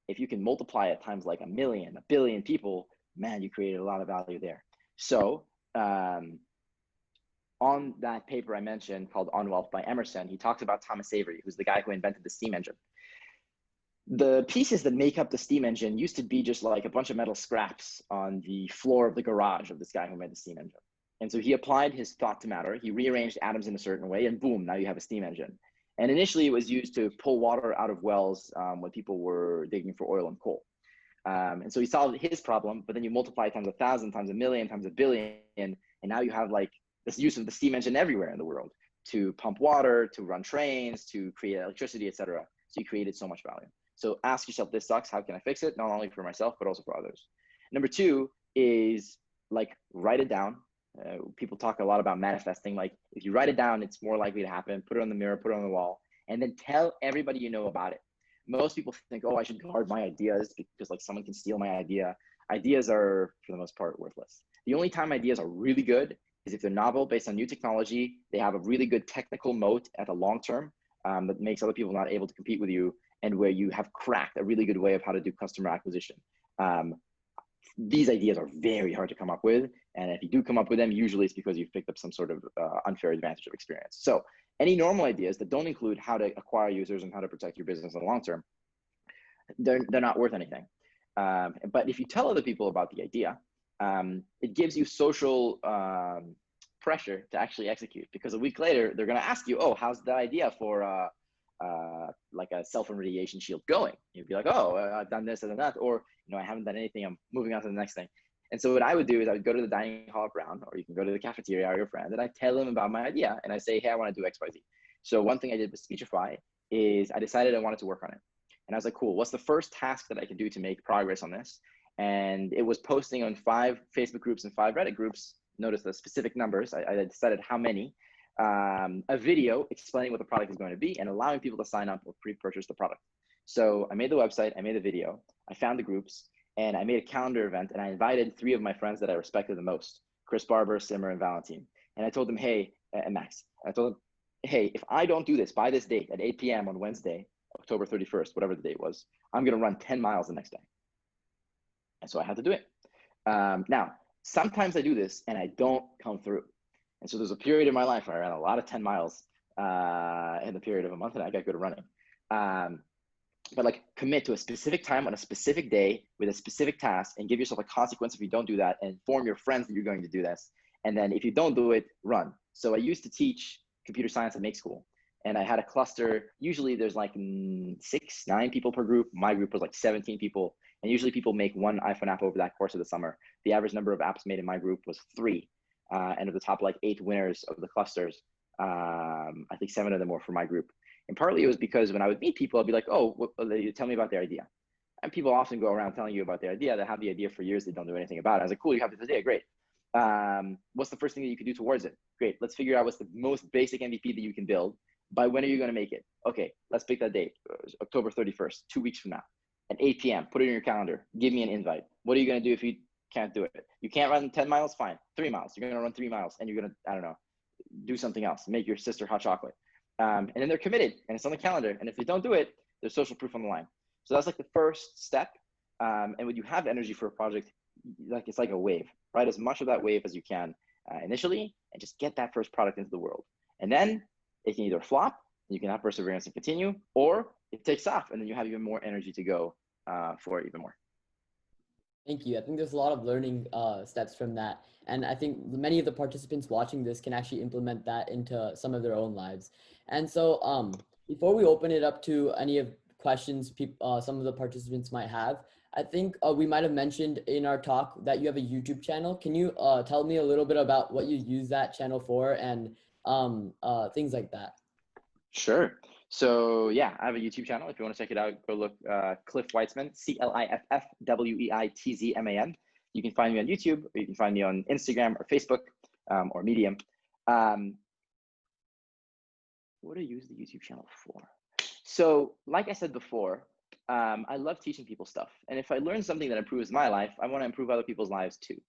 if you can multiply it times like 1 million, 1 billion people, man, you created a lot of value there. So on that paper I mentioned called On Wealth by Emerson, he talks about Thomas Avery, who's the guy who invented the steam engine. The pieces that make up the steam engine used to be just like a bunch of metal scraps on the floor of the garage of this guy who made the steam engine. And so he applied his thought to matter. He rearranged atoms in a certain way, and boom, now you have a steam engine. And initially it was used to pull water out of wells when people were digging for oil and coal. And so he solved his problem, but then you multiply times 1,000, times 1 million, times 1 billion, and now you have like this use of the steam engine everywhere in the world to pump water, to run trains, to create electricity, etc. So you created so much value. So ask yourself, this sucks, how can I fix it? Not only for myself, but also for others. Number two is like, write it down. People talk a lot about manifesting. Like if you write it down, it's more likely to happen. Put it on the mirror, put it on the wall, and then tell everybody you know about it. Most people think, oh, I should guard my ideas because like someone can steal my idea. Ideas are, for the most part, worthless. The only time ideas are really good is if they're novel, based on new technology. They have a really good technical moat at the long term that makes other people not able to compete with you, and where you have cracked a really good way of how to do customer acquisition. These ideas are very hard to come up with. And if you do come up with them, usually it's because you've picked up some sort of unfair advantage of experience. So any normal ideas that don't include how to acquire users and how to protect your business in the long term, they're not worth anything. But if you tell other people about the idea, it gives you social pressure to actually execute, because a week later, they're going to ask you, oh, how's the idea for like a self-irradiation shield going? You'd be like, oh, I've done this and that, or, you know, I haven't done anything, I'm moving on to the next thing. And so what I would do is I would go to the dining hall at Brown, or you can go to the cafeteria or your friend, and I tell them about my idea, and I say, hey, I want to do X, Y, Z. So one thing I did with Speechify is I decided I wanted to work on it. And I was like, cool, what's the first task that I can do to make progress on this? And it was posting on 5 Facebook groups and 5 Reddit groups. Notice the specific numbers. I decided how many. A video explaining what the product is going to be and allowing people to sign up or pre-purchase the product. So I made the website, I made the video, I found the groups, and I made a calendar event, and I invited 3 of my friends that I respected the most, Chris Barber, Simmer, and Valentine. And I told them, hey, and Max, I told them, hey, if I don't do this by this date at 8 p.m. on Wednesday, October 31st, whatever the date was, I'm going to run 10 miles the next day. And so I had to do it. Now, sometimes I do this and I don't come through. And so there's a period in my life where I ran a lot of 10 miles in the period of a month, and I got good at running. But like, commit to a specific time on a specific day with a specific task, and give yourself a consequence if you don't do that, and inform your friends that you're going to do this. And then if you don't do it, run. So I used to teach computer science at Make School, and I had a cluster. Usually there's like 6, 9 people per group. My group was like 17 people. And usually people make 1 iPhone app over that course of the summer. The average number of apps made in my group was 3. And of the top like 8 winners of the clusters, I think 7 of them were for my group. And partly it was because when I would meet people, I'd be like, oh, tell me about their idea. And people often go around telling you about their idea. They have the idea for years. They don't do anything about it. I was like, cool, you have this idea, great. What's the first thing that you can do towards it? Great, let's figure out what's the most basic MVP that you can build. By when are you going to make it? Okay, let's pick that date, October 31st, 2 weeks from now, at 8 p.m. Put it in your calendar. Give me an invite. What are you going to do if you can't do it? You can't run 10 miles? Fine. 3 miles. You're going to run 3 miles, and you're going to, I don't know, do something else. Make your sister hot chocolate. And then they're committed, and it's on the calendar. And if they don't do it, there's social proof on the line. So that's like the first step. And when you have energy for a project, like it's like a wave. Ride as much of that wave as you can initially, and just get that first product into the world. And then it can either flop, you can have perseverance and continue, or it takes off, and then you have even more energy to go for it even more. Thank you. I think there's a lot of learning steps from that. And I think many of the participants watching this can actually implement that into some of their own lives. And so before we open it up to any of questions some of the participants might have, I think we might have mentioned in our talk that you have a YouTube channel. Can you tell me a little bit about what you use that channel for and things like that? Sure. So yeah, I have a YouTube channel. If you want to check it out, go look Cliff Weitzman, CLIFFWEITZMAN. You can find me on YouTube, or you can find me on Instagram or Facebook or Medium. What do I use the YouTube channel for? So like I said before, I love teaching people stuff. And if I learn something that improves my life, I want to improve other people's lives too.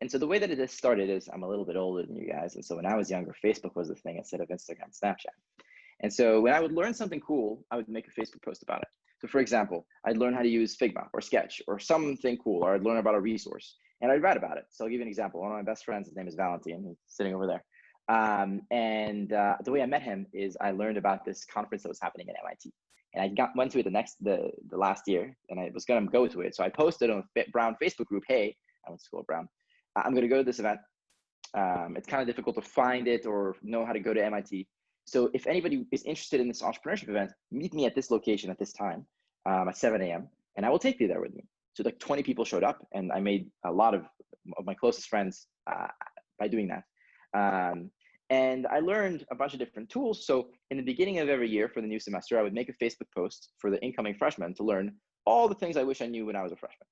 And so the way that it has started is I'm a little bit older than you guys. And so when I was younger, Facebook was the thing instead of Instagram, Snapchat. And so when I would learn something cool, I would make a Facebook post about it. So for example, I'd learn how to use Figma or Sketch or something cool, or I'd learn about a resource and I'd write about it. So I'll give you an example. One of my best friends, his name is Valentine, he's sitting over there. The way I met him is I learned about this conference that was happening at MIT. And I went to it the last year, and I was gonna go to it. So I posted on the Brown Facebook group, hey, I went to school at Brown, I'm gonna go to this event. It's kind of difficult to find it or know how to go to MIT. So if anybody is interested in this entrepreneurship event, meet me at this location at this time at 7 a.m. and I will take you there with me. So like 20 people showed up, and I made a lot of my closest friends by doing that. And I learned a bunch of different tools. So in the beginning of every year for the new semester, I would make a Facebook post for the incoming freshmen to learn all the things I wish I knew when I was a freshman.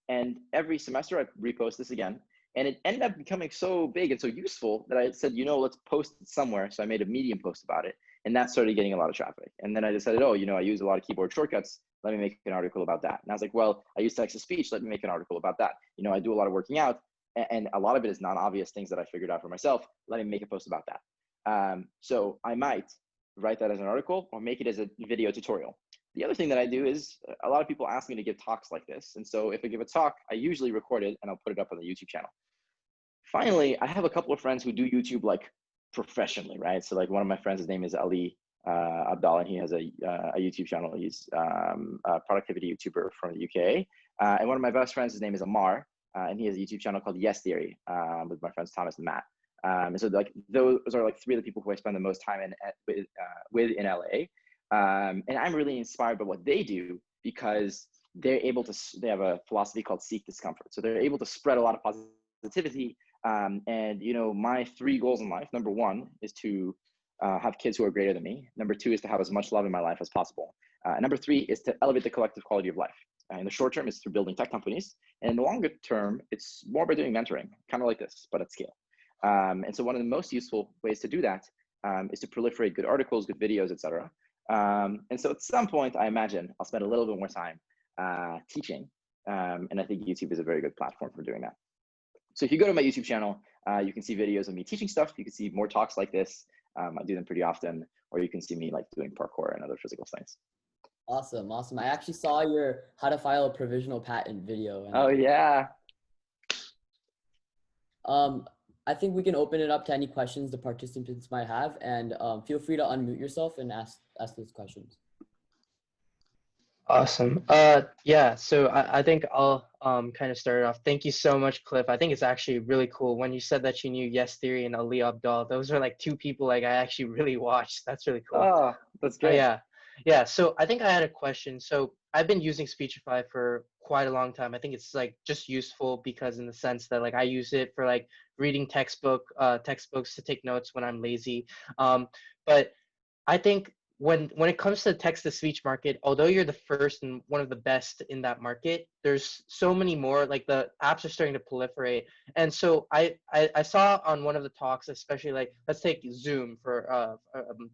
And every semester I repost this again. And it ended up becoming so big and so useful that I said, let's post it somewhere. So I made a Medium post about it, and that started getting a lot of traffic. And then I decided, I use a lot of keyboard shortcuts. Let me make an article about that. And I was like, well, I use text-to-speech. Let me make an article about that. I do a lot of working out, and a lot of it is non-obvious things that I figured out for myself. Let me make a post about that. So I might write that as an article or make it as a video tutorial. The other thing that I do is a lot of people ask me to give talks like this. And so if I give a talk, I usually record it and I'll put it up on the YouTube channel. Finally, I have a couple of friends who do YouTube like professionally, right? So like one of my friends, his name is Ali Abdallah, and he has a YouTube channel. He's a productivity YouTuber from the UK. And one of my best friends, his name is Amar, and he has a YouTube channel called Yes Theory with my friends Thomas and Matt. And so like those are like three of the people who I spend the most time with in LA. And I'm really inspired by what they do because they have a philosophy called seek discomfort. So they're able to spread a lot of positivity. And my three goals in life, number one is to have kids who are greater than me. Number two is to have as much love in my life as possible. Number three is to elevate the collective quality of life. In the short term, it's through building tech companies. And in the longer term, it's more by doing mentoring, kind of like this, but at scale. And so one of the most useful ways to do that is to proliferate good articles, good videos, etc. And so at some point, I imagine I'll spend a little bit more time teaching. And I think YouTube is a very good platform for doing that. So if you go to my YouTube channel, you can see videos of me teaching stuff. You can see more talks like this. I do them pretty often, or you can see me like doing parkour and other physical things. Awesome. I actually saw your how to file a provisional patent video. Oh yeah. I think we can open it up to any questions the participants might have, and feel free to unmute yourself and ask those questions. Awesome. Yeah, so I think I'll kind of start it off. Thank you so much, Cliff. I think it's actually really cool. When you said that you knew Yes Theory and Ali Abdal, those are like two people like I actually really watched. That's really cool. Oh, that's great. Yeah. So I think I had a question. So I've been using Speechify for quite a long time. I think it's like just useful because in the sense that like I use it for like reading textbooks to take notes when I'm lazy. But I think when it comes to the text-to-speech market, although you're the first and one of the best in that market, there's so many more, like the apps are starting to proliferate. And so I saw on one of the talks, especially like, let's take Zoom for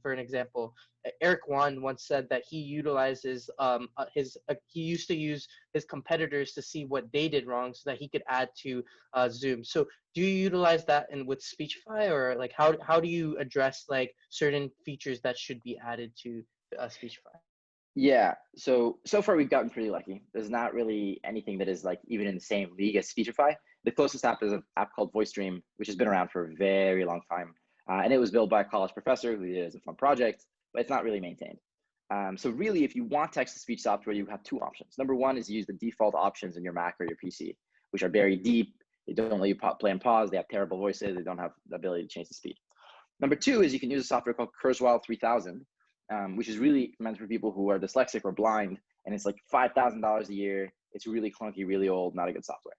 an example. Eric Wan once said that he utilizes he used to use his competitors to see what they did wrong so that he could add to Zoom. So do you utilize that with Speechify, or like how do you address like certain features that should be added to Speechify? Yeah, so far we've gotten pretty lucky. There's not really anything that is like even in the same league as Speechify. The closest app is an app called VoiceStream, which has been around for a very long time. And it was built by a college professor who did it as a fun project, but it's not really maintained. So really, if you want text-to-speech software, you have two options. Number one is use the default options in your Mac or your PC, which are very deep. They don't let you play and pause. They have terrible voices. They don't have the ability to change the speed. Number two is you can use a software called Kurzweil 3000, which is really meant for people who are dyslexic or blind. And it's like $5,000 a year. It's really clunky, really old, not a good software.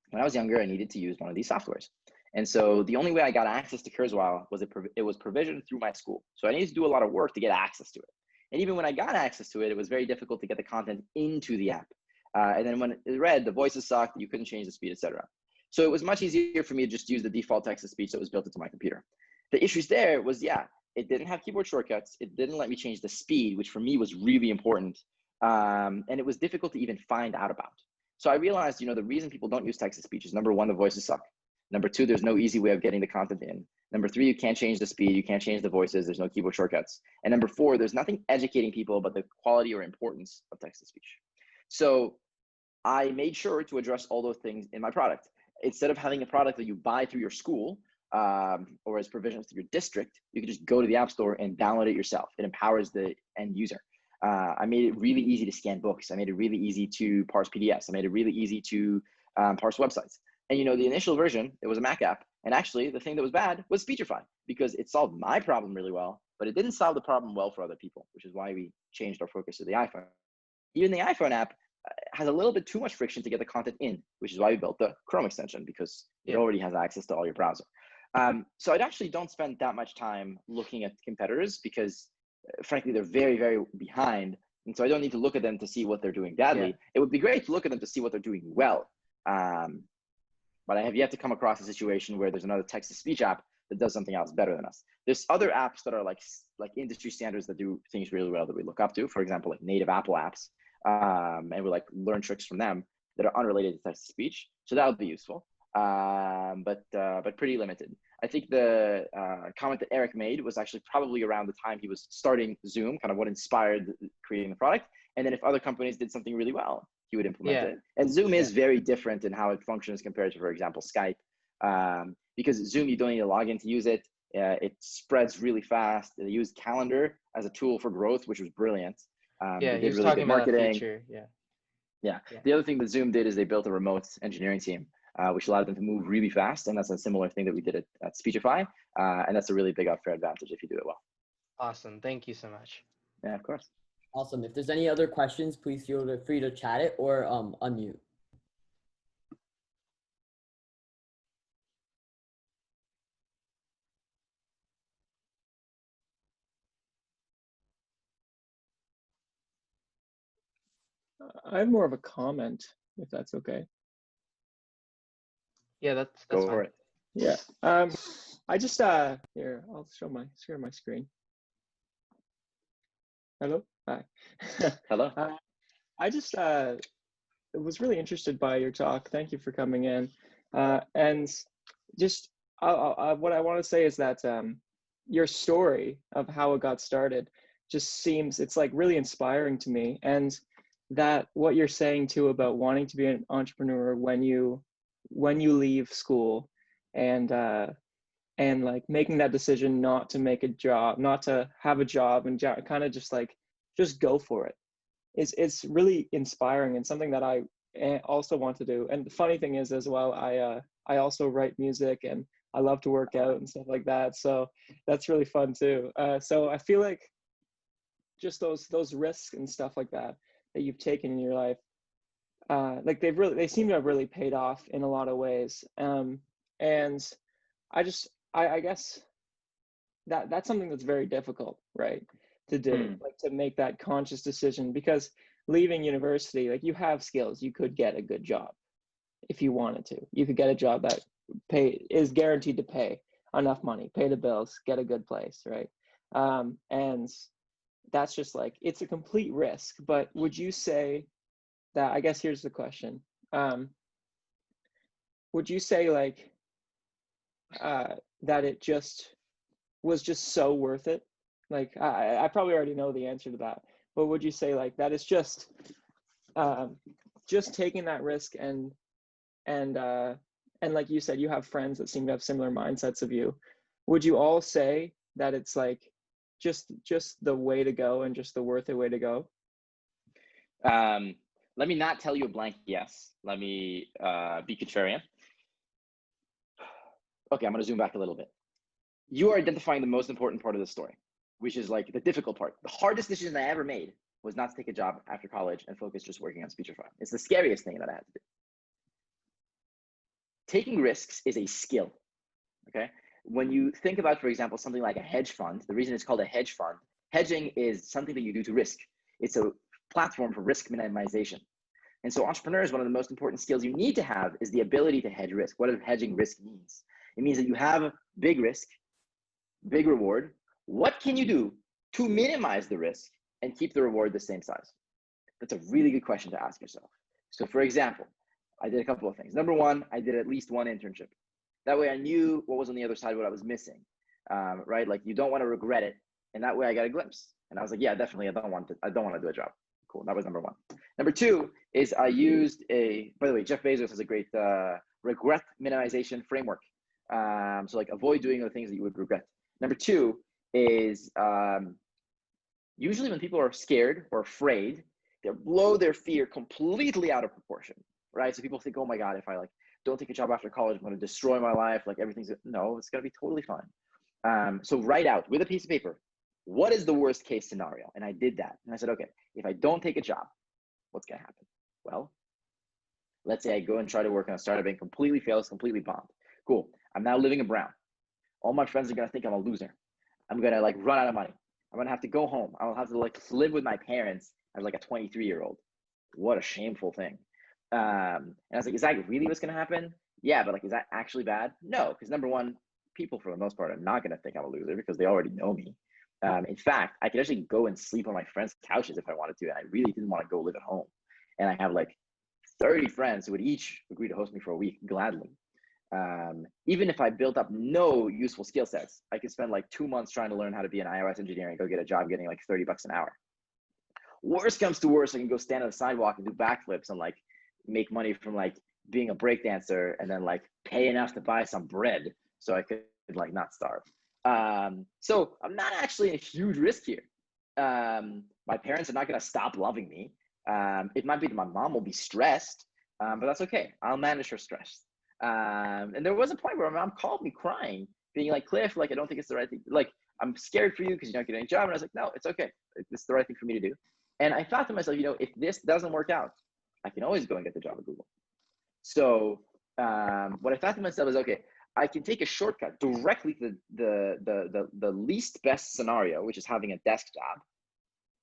When I was younger, I needed to use one of these softwares. And so the only way I got access to Kurzweil was it was provisioned through my school. So I needed to do a lot of work to get access to it. And even when I got access to it, it was very difficult to get the content into the app. And then when it read, the voices sucked, you couldn't change the speed, etc. So it was much easier for me to just use the default text-to-speech that was built into my computer. The issues there was, it didn't have keyboard shortcuts. It didn't let me change the speed, which for me was really important. And it was difficult to even find out about. So I realized, the reason people don't use text-to-speech is number one, the voices suck. Number two, there's no easy way of getting the content in. Number three, you can't change the speed, you can't change the voices, there's no keyboard shortcuts. And number four, there's nothing educating people about the quality or importance of text-to-speech. So I made sure to address all those things in my product. Instead of having a product that you buy through your school or as provisions to your district, you can just go to the App Store and download it yourself. It empowers the end user. I made it really easy to scan books. I made it really easy to parse PDFs. I made it really easy to parse websites. And the initial version, it was a Mac app. And actually, the thing that was bad was Speechify, because it solved my problem really well, but it didn't solve the problem well for other people, which is why we changed our focus to the iPhone. Even the iPhone app has a little bit too much friction to get the content in, which is why we built the Chrome extension, because it already has access to all your browser. So I actually don't spend that much time looking at competitors because, frankly, they're very, very behind. And so I don't need to look at them to see what they're doing badly. Yeah. It would be great to look at them to see what they're doing well. But I have yet to come across a situation where there's another text-to-speech app that does something else better than us. There's other apps that are like industry standards that do things really well that we look up to. For example, like native Apple apps, and we like learn tricks from them that are unrelated to text-to-speech. So that would be useful, but pretty limited. I think the comment that Eric made was actually probably around the time he was starting Zoom, kind of what inspired creating the product. And then if other companies did something really well, he would implement it. And Zoom is very different in how it functions compared to, for example, Skype. Because Zoom, you don't need a login to use it. It spreads really fast. They use Calendar as a tool for growth, which was brilliant. Yeah, he was really talking about that feature. Yeah. The other thing that Zoom did is they built a remote engineering team, which allowed them to move really fast. And that's a similar thing that we did at Speechify. And that's a really big unfair advantage if you do it well. Awesome. Thank you so much. Yeah, of course. Awesome. If there's any other questions, please feel free to chat it or unmute. I have more of a comment, if that's okay. Yeah, that's Go fine. for it. Yeah. I just here, I'll share my screen. Hello. Hi. Hello. I just was really interested by your talk. Thank you for coming in. And just what I want to say is that your story of how it got started just seems, it's like really inspiring to me. And that what you're saying too about wanting to be an entrepreneur when you leave school and like making that decision not to make a job, not to have a job, and kind of just go for it. It's really inspiring and something that I also want to do. And the funny thing is as well, I also write music and I love to work out and stuff like that. So that's really fun too. So I feel like just those risks and stuff like that you've taken in your life, like they seem to have really paid off in a lot of ways. And I guess that's something that's very difficult, right, to do, like to make that conscious decision, because leaving university, like you have skills, you could get a good job if you wanted to. You could get a job that is guaranteed to pay enough money, pay the bills, get a good place, right? And that's just like, it's a complete risk. But would you say that, I guess here's the question, would you say like that it just was just so worth it? Like I probably already know the answer to that, but would you say like that it's just taking that risk and like you said, you have friends that seem to have similar mindsets of you. Would you all say that it's like just the way to go and just the worth it way to go? Let me not tell you a blank yes. Let me be contrarian. Okay, I'm gonna zoom back a little bit. You are identifying the most important part of the story, which is like the difficult part. The hardest decision I ever made was not to take a job after college and focus just working on Speechify. It's the scariest thing that I had to do. Taking risks is a skill, okay? When you think about, for example, something like a hedge fund, the reason it's called a hedge fund, hedging is something that you do to risk. It's a platform for risk minimization. And so entrepreneurs, one of the most important skills you need to have is the ability to hedge risk. What does hedging risk means? It means that you have big risk, big reward. What can you do to minimize the risk and keep the reward the same size? That's a really good question to ask yourself. So for example, I did a couple of things. Number one, I did at least one internship. That way I knew what was on the other side, what I was missing, right? Like you don't want to regret it. And that way I got a glimpse. And I was like, yeah, definitely. I don't want to do a job. Cool. That was number one. Number two is I used by the way, Jeff Bezos has a great regret minimization framework. So like avoid doing the things that you would regret. Number two is usually when people are scared or afraid, they blow their fear completely out of proportion, right? So people think, oh my God, if I like don't take a job after college, I'm going to destroy my life. Like everything's, no, it's going to be totally fine. So write out with a piece of paper, what is the worst case scenario? And I did that. And I said, okay, if I don't take a job, what's going to happen? Well, let's say I go and try to work on a startup and completely fails, completely bombed. Cool. I'm now living in Brown. All my friends are going to think I'm a loser. I'm going to like run out of money. I'm going to have to go home. I'll have to like live with my parents as like a 23-year-old. What a shameful thing. And I was like, is that really what's going to happen? Yeah, but like, is that actually bad? No, because number one, people for the most part are not going to think I'm a loser because they already know me. In fact, I could actually go and sleep on my friends' couches if I wanted to, and I really didn't want to go live at home. And I have like 30 friends who would each agree to host me for a week gladly. Even if I built up no useful skill sets, I could spend like 2 months trying to learn how to be an iOS engineer and go get a job getting like $30 an hour. Worst comes to worst, I can go stand on the sidewalk and do backflips and like make money from like being a breakdancer and then like pay enough to buy some bread so I could like not starve. So I'm not actually in a huge risk here. My parents are not going to stop loving me. It might be that my mom will be stressed, but that's okay. I'll manage her stress. And there was a point where my mom called me crying, being like, Cliff, like, I don't think it's the right thing. Like, I'm scared for you because you're not getting a job. And I was like, no, it's okay. It's the right thing for me to do. And I thought to myself, you know, if this doesn't work out, I can always go and get the job at Google. So what I thought to myself is, okay, I can take a shortcut directly to the least best scenario, which is having a desk job,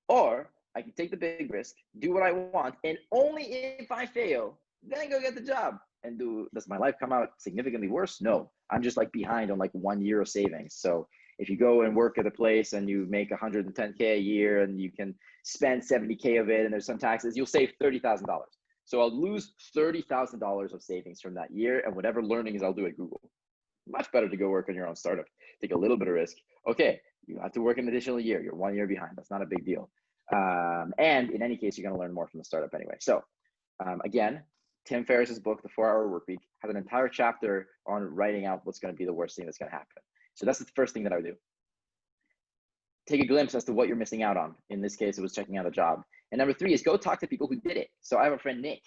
or I can take the big risk, do what I want, and only if I fail, then go get the job. And does my life come out significantly worse? No, I'm just like behind on like 1 year of savings. So if you go and work at a place and you make 110K a year and you can spend 70K of it and there's some taxes, you'll save $30,000. So I'll lose $30,000 of savings from that year, and whatever learnings I'll do at Google. Much better to go work on your own startup, take a little bit of risk. Okay, you have to work an additional year. You're 1 year behind. That's not a big deal. And in any case, you're going to learn more from the startup anyway. So again, Tim Ferriss's book, The 4-Hour Workweek, has an entire chapter on writing out what's going to be the worst thing that's going to happen. So that's the first thing that I would do. Take a glimpse as to what you're missing out on. In this case, it was checking out a job. And number 3 is go talk to people who did it. So I have a friend, Nick,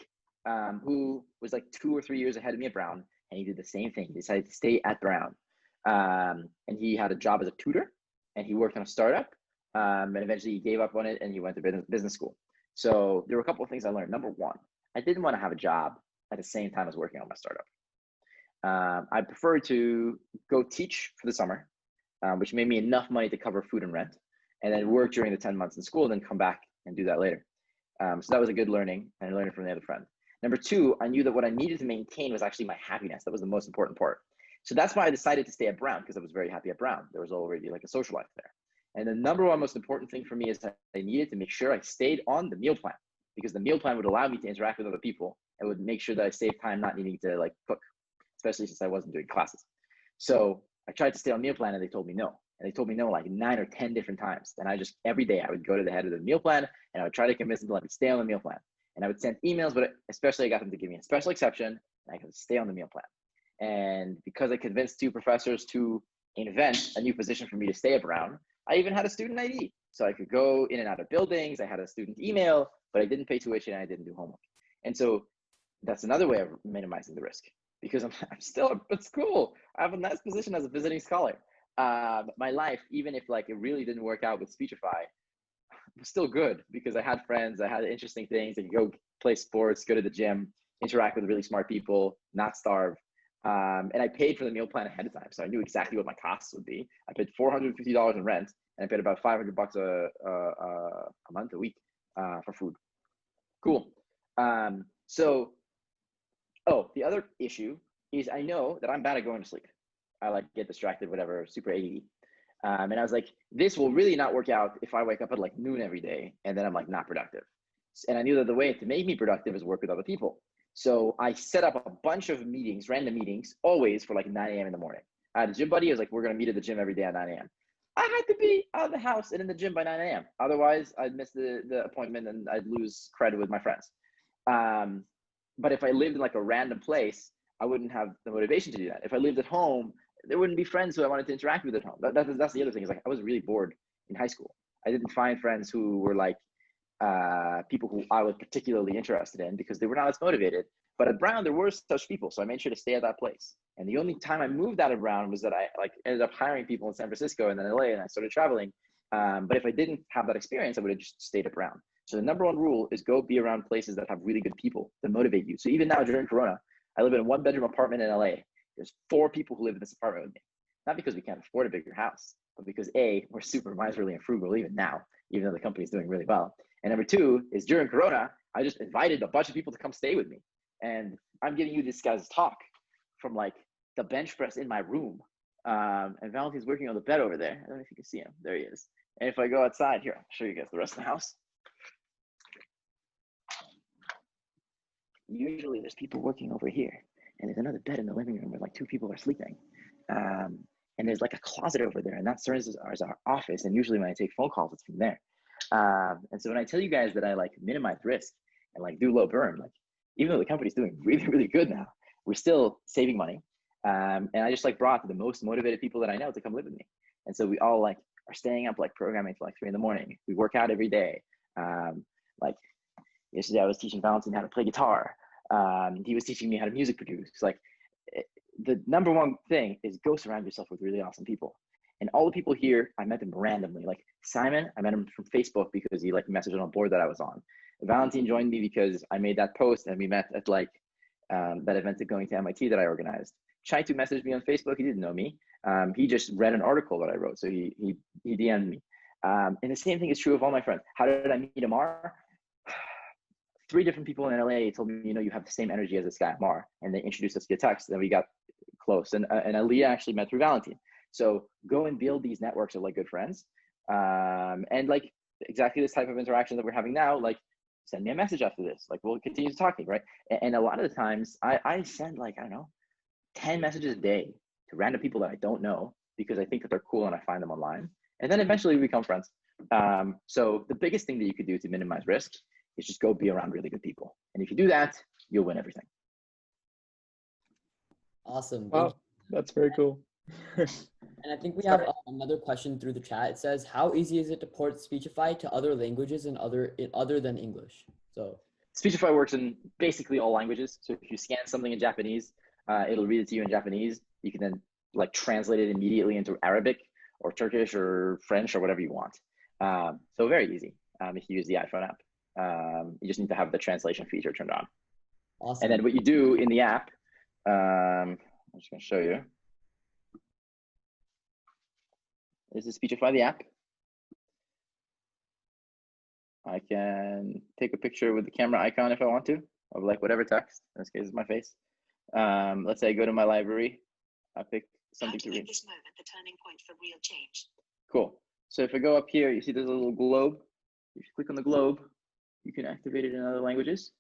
who was like 2 or 3 years ahead of me at Brown, and he did the same thing. He decided to stay at Brown. And he had a job as a tutor, and he worked on a startup. And eventually he gave up on it and he went to business school. So there were a couple of things I learned. Number 1, I didn't want to have a job at the same time as working on my startup. I preferred to go teach for the summer, which made me enough money to cover food and rent, and then work during the 10 months in school, and then come back and do that later. So that was a good learning, and I learned it from the other friend. Number 2, I knew that what I needed to maintain was actually my happiness. That was the most important part. So that's why I decided to stay at Brown, because I was very happy at Brown. There was already like a social life there. And the number 1 most important thing for me is that I needed to make sure I stayed on the meal plan, because the meal plan would allow me to interact with other people and would make sure that I saved time not needing to like cook, especially since I wasn't doing classes. So I tried to stay on meal plan and they told me no. And they told me no like 9 or 10 different times. And I just, every day I would go to the head of the meal plan and I would try to convince them to let me stay on the meal plan. And I would send emails, but especially I got them to give me a special exception and I could stay on the meal plan. And because I convinced 2 professors to invent a new position for me to stay at Brown, I even had a student ID. So I could go in and out of buildings. I had a student email, but I didn't pay tuition and I didn't do homework. And so that's another way of minimizing the risk, because I'm still at school. I have a nice position as a visiting scholar. My life, even if like it really didn't work out with Speechify, was still good because I had friends, I had interesting things. I could go play sports, go to the gym, interact with really smart people, not starve. And I paid for the meal plan ahead of time. So I knew exactly what my costs would be. I paid $450 in rent, and I paid about $500 a month, a week for food. Cool. The other issue is I know that I'm bad at going to sleep. I like get distracted, whatever, super ADD. And I was like, this will really not work out if I wake up at like noon every day and then I'm like not productive. And I knew that the way to make me productive is work with other people. So I set up a bunch of meetings, random meetings, always for like 9 a.m. in the morning. I had a gym buddy. I was like, we're going to meet at the gym every day at 9 a.m. I had to be out of the house and in the gym by 9 a.m. Otherwise, I'd miss the appointment and I'd lose credit with my friends. But if I lived in like a random place, I wouldn't have the motivation to do that. If I lived at home, there wouldn't be friends who I wanted to interact with at home. That's the other thing, is like I was really bored in high school. I didn't find friends who were like people who I was particularly interested in because they were not as motivated. But at Brown, there were such people. So I made sure to stay at that place. And the only time I moved out of Brown was that I like ended up hiring people in San Francisco and then LA, and I started traveling. But if I didn't have that experience, I would have just stayed at Brown. So the number one rule is go be around places that have really good people that motivate you. So even now during Corona, I live in a 1-bedroom apartment in LA. There's 4 people who live in this apartment with me. Not because we can't afford a bigger house, but because A, we're super miserly and frugal even now, even though the company's doing really well. And number 2 is during Corona, I just invited a bunch of people to come stay with me. And I'm giving you this guy's talk from like the bench press in my room. And Valentin's working on the bed over there. I don't know if you can see him. There he is. And if I go outside, here, I'll show you guys the rest of the house. Usually there's people working over here. And there's another bed in the living room where like 2 people are sleeping. And there's like a closet over there. And that serves as our office. And usually when I take phone calls, it's from there. And so when I tell you guys that I like minimize risk and like do low burn, like even though the company's doing really, really good now, we're still saving money. And I just like brought the most motivated people that I know to come live with me. And so we all like are staying up like programming till like 3 a.m. We work out every day. Like yesterday I was teaching Valentin how to play guitar. He was teaching me how to music produce. Like the number one thing is go surround yourself with really awesome people. And all the people here, I met them randomly. Like Simon, I met him from Facebook because he like messaged on a board that I was on. Valentin joined me because I made that post and we met at like that event of going to MIT that I organized. Chaitu messaged me on Facebook. He didn't know me. He just read an article that I wrote. So he DM'd me. And the same thing is true of all my friends. How did I meet Amar? 3 different people in LA told me, you know, you have the same energy as this guy, Amar. And they introduced us via text. And then we got close. And Aliyah actually met through Valentin. So go and build these networks of like good friends. And like exactly this type of interaction that we're having now, like send me a message after this. Like we'll continue talking, right? And a lot of the times I send like, I don't know, 10 messages a day to random people that I don't know because I think that they're cool and I find them online. And then eventually we become friends. So the biggest thing that you could do to minimize risk is just go be around really good people. And if you do that, you'll win everything. Awesome. Wow, that's very cool. And I think we have another question through the chat. It says, how easy is it to port Speechify to other languages and other than English? So Speechify works in basically all languages. So if you scan something in Japanese, it'll read it to you in Japanese. You can then like translate it immediately into Arabic or Turkish or French or whatever you want. So very easy if you use the iPhone app. You just need to have the translation feature turned on. awesome. And then what you do in the app, I'm just going to show you. This is Speechify the app. I can take a picture with the camera icon if I want to, of like whatever text. In this case, it's my face. Let's say I go to my library. I pick something to read. This moment, the turning point for real change. Cool. So if I go up here, you see there's a little globe. If you click on the globe, you can activate it in other languages.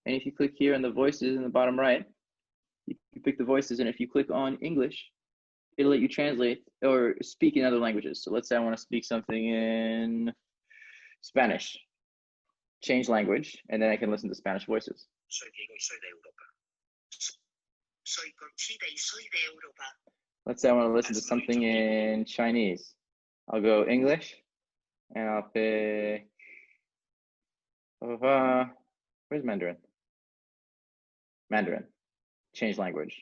And if you click here on the voices in the bottom right, you pick the voices. And if you click on English, it'll let you translate or speak in other languages. So let's say I want to speak something in Spanish. Change language, and then I can listen to Spanish voices. Let's say I want to listen to something in Chinese. I'll go English, and I'll pick, where's Mandarin? Mandarin, change language.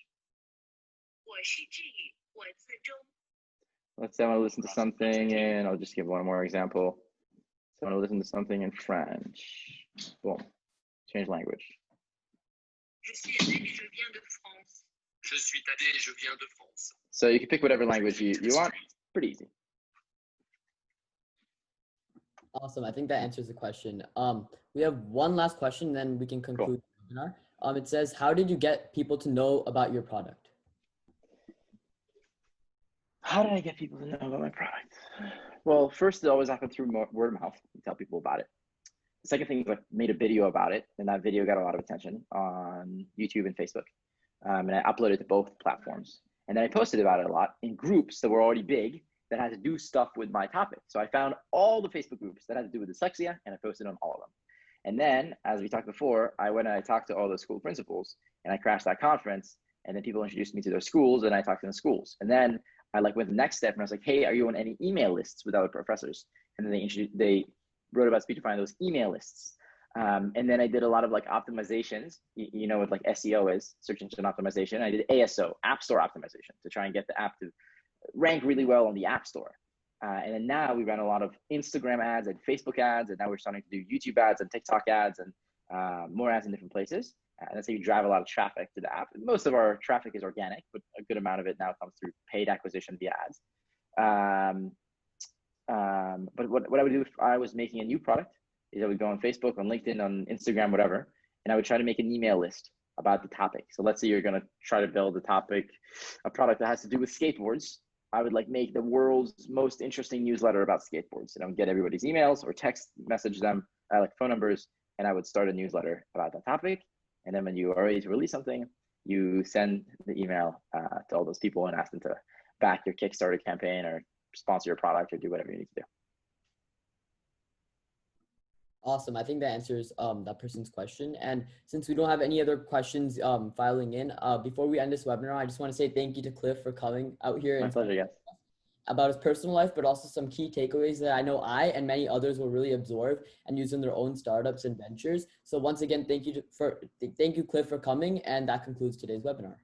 Let's say I want to listen to something in, I'll just give one more example. So I want to listen to something in French. Boom, change language. So you can pick whatever language you want, pretty easy. Awesome. I think that answers the question. We have one last question, then we can conclude the webinar. It says, how did you get people to know about your product? How did I get people to know about my product? Well, first it always happened through word of mouth. You tell people about it. second thing is I made a video about it, and that video got a lot of attention on YouTube and Facebook. And I uploaded it to both platforms. And then I posted about it a lot in groups that were already big that had to do stuff with my topic. So I found all the Facebook groups that had to do with dyslexia, and I posted on all of them. And then, as we talked before, I went and I talked to all the school principals, and I crashed that conference. And then people introduced me to their schools, and I talked to the schools. And then I like went the next step, and I was like, hey, are you on any email lists with other professors? And then they wrote about Speechify on those email lists. And then I did a lot of like optimizations, you know, what like SEO is, search engine optimization. I did ASO, App Store optimization, to try and get the app to rank really well on the App Store. And then now we run a lot of Instagram ads and Facebook ads, and now we're starting to do YouTube ads and TikTok ads and more ads in different places. And that's how you drive a lot of traffic to the app. Most of our traffic is organic, but a good amount of it now comes through paid acquisition via ads. But what I would do if I was making a new product is I would go on Facebook, on LinkedIn, on Instagram, whatever, and I would try to make an email list about the topic. So let's say you're going to try to build a product that has to do with skateboards. I would like make the world's most interesting newsletter about skateboards, and I would get everybody's emails or text message them, like phone numbers, and I would start a newsletter about that topic. And then when you are ready to release something, you send the email to all those people and ask them to back your Kickstarter campaign or sponsor your product or do whatever you need to do. Awesome. I think that answers that person's question. And since we don't have any other questions filing in, before we end this webinar, I just want to say thank you to Cliff for coming out here and pleasure, yes. About his personal life, but also some key takeaways that I know I and many others will really absorb and use in their own startups and ventures. So once again, thank you, Cliff, for coming, and that concludes today's webinar.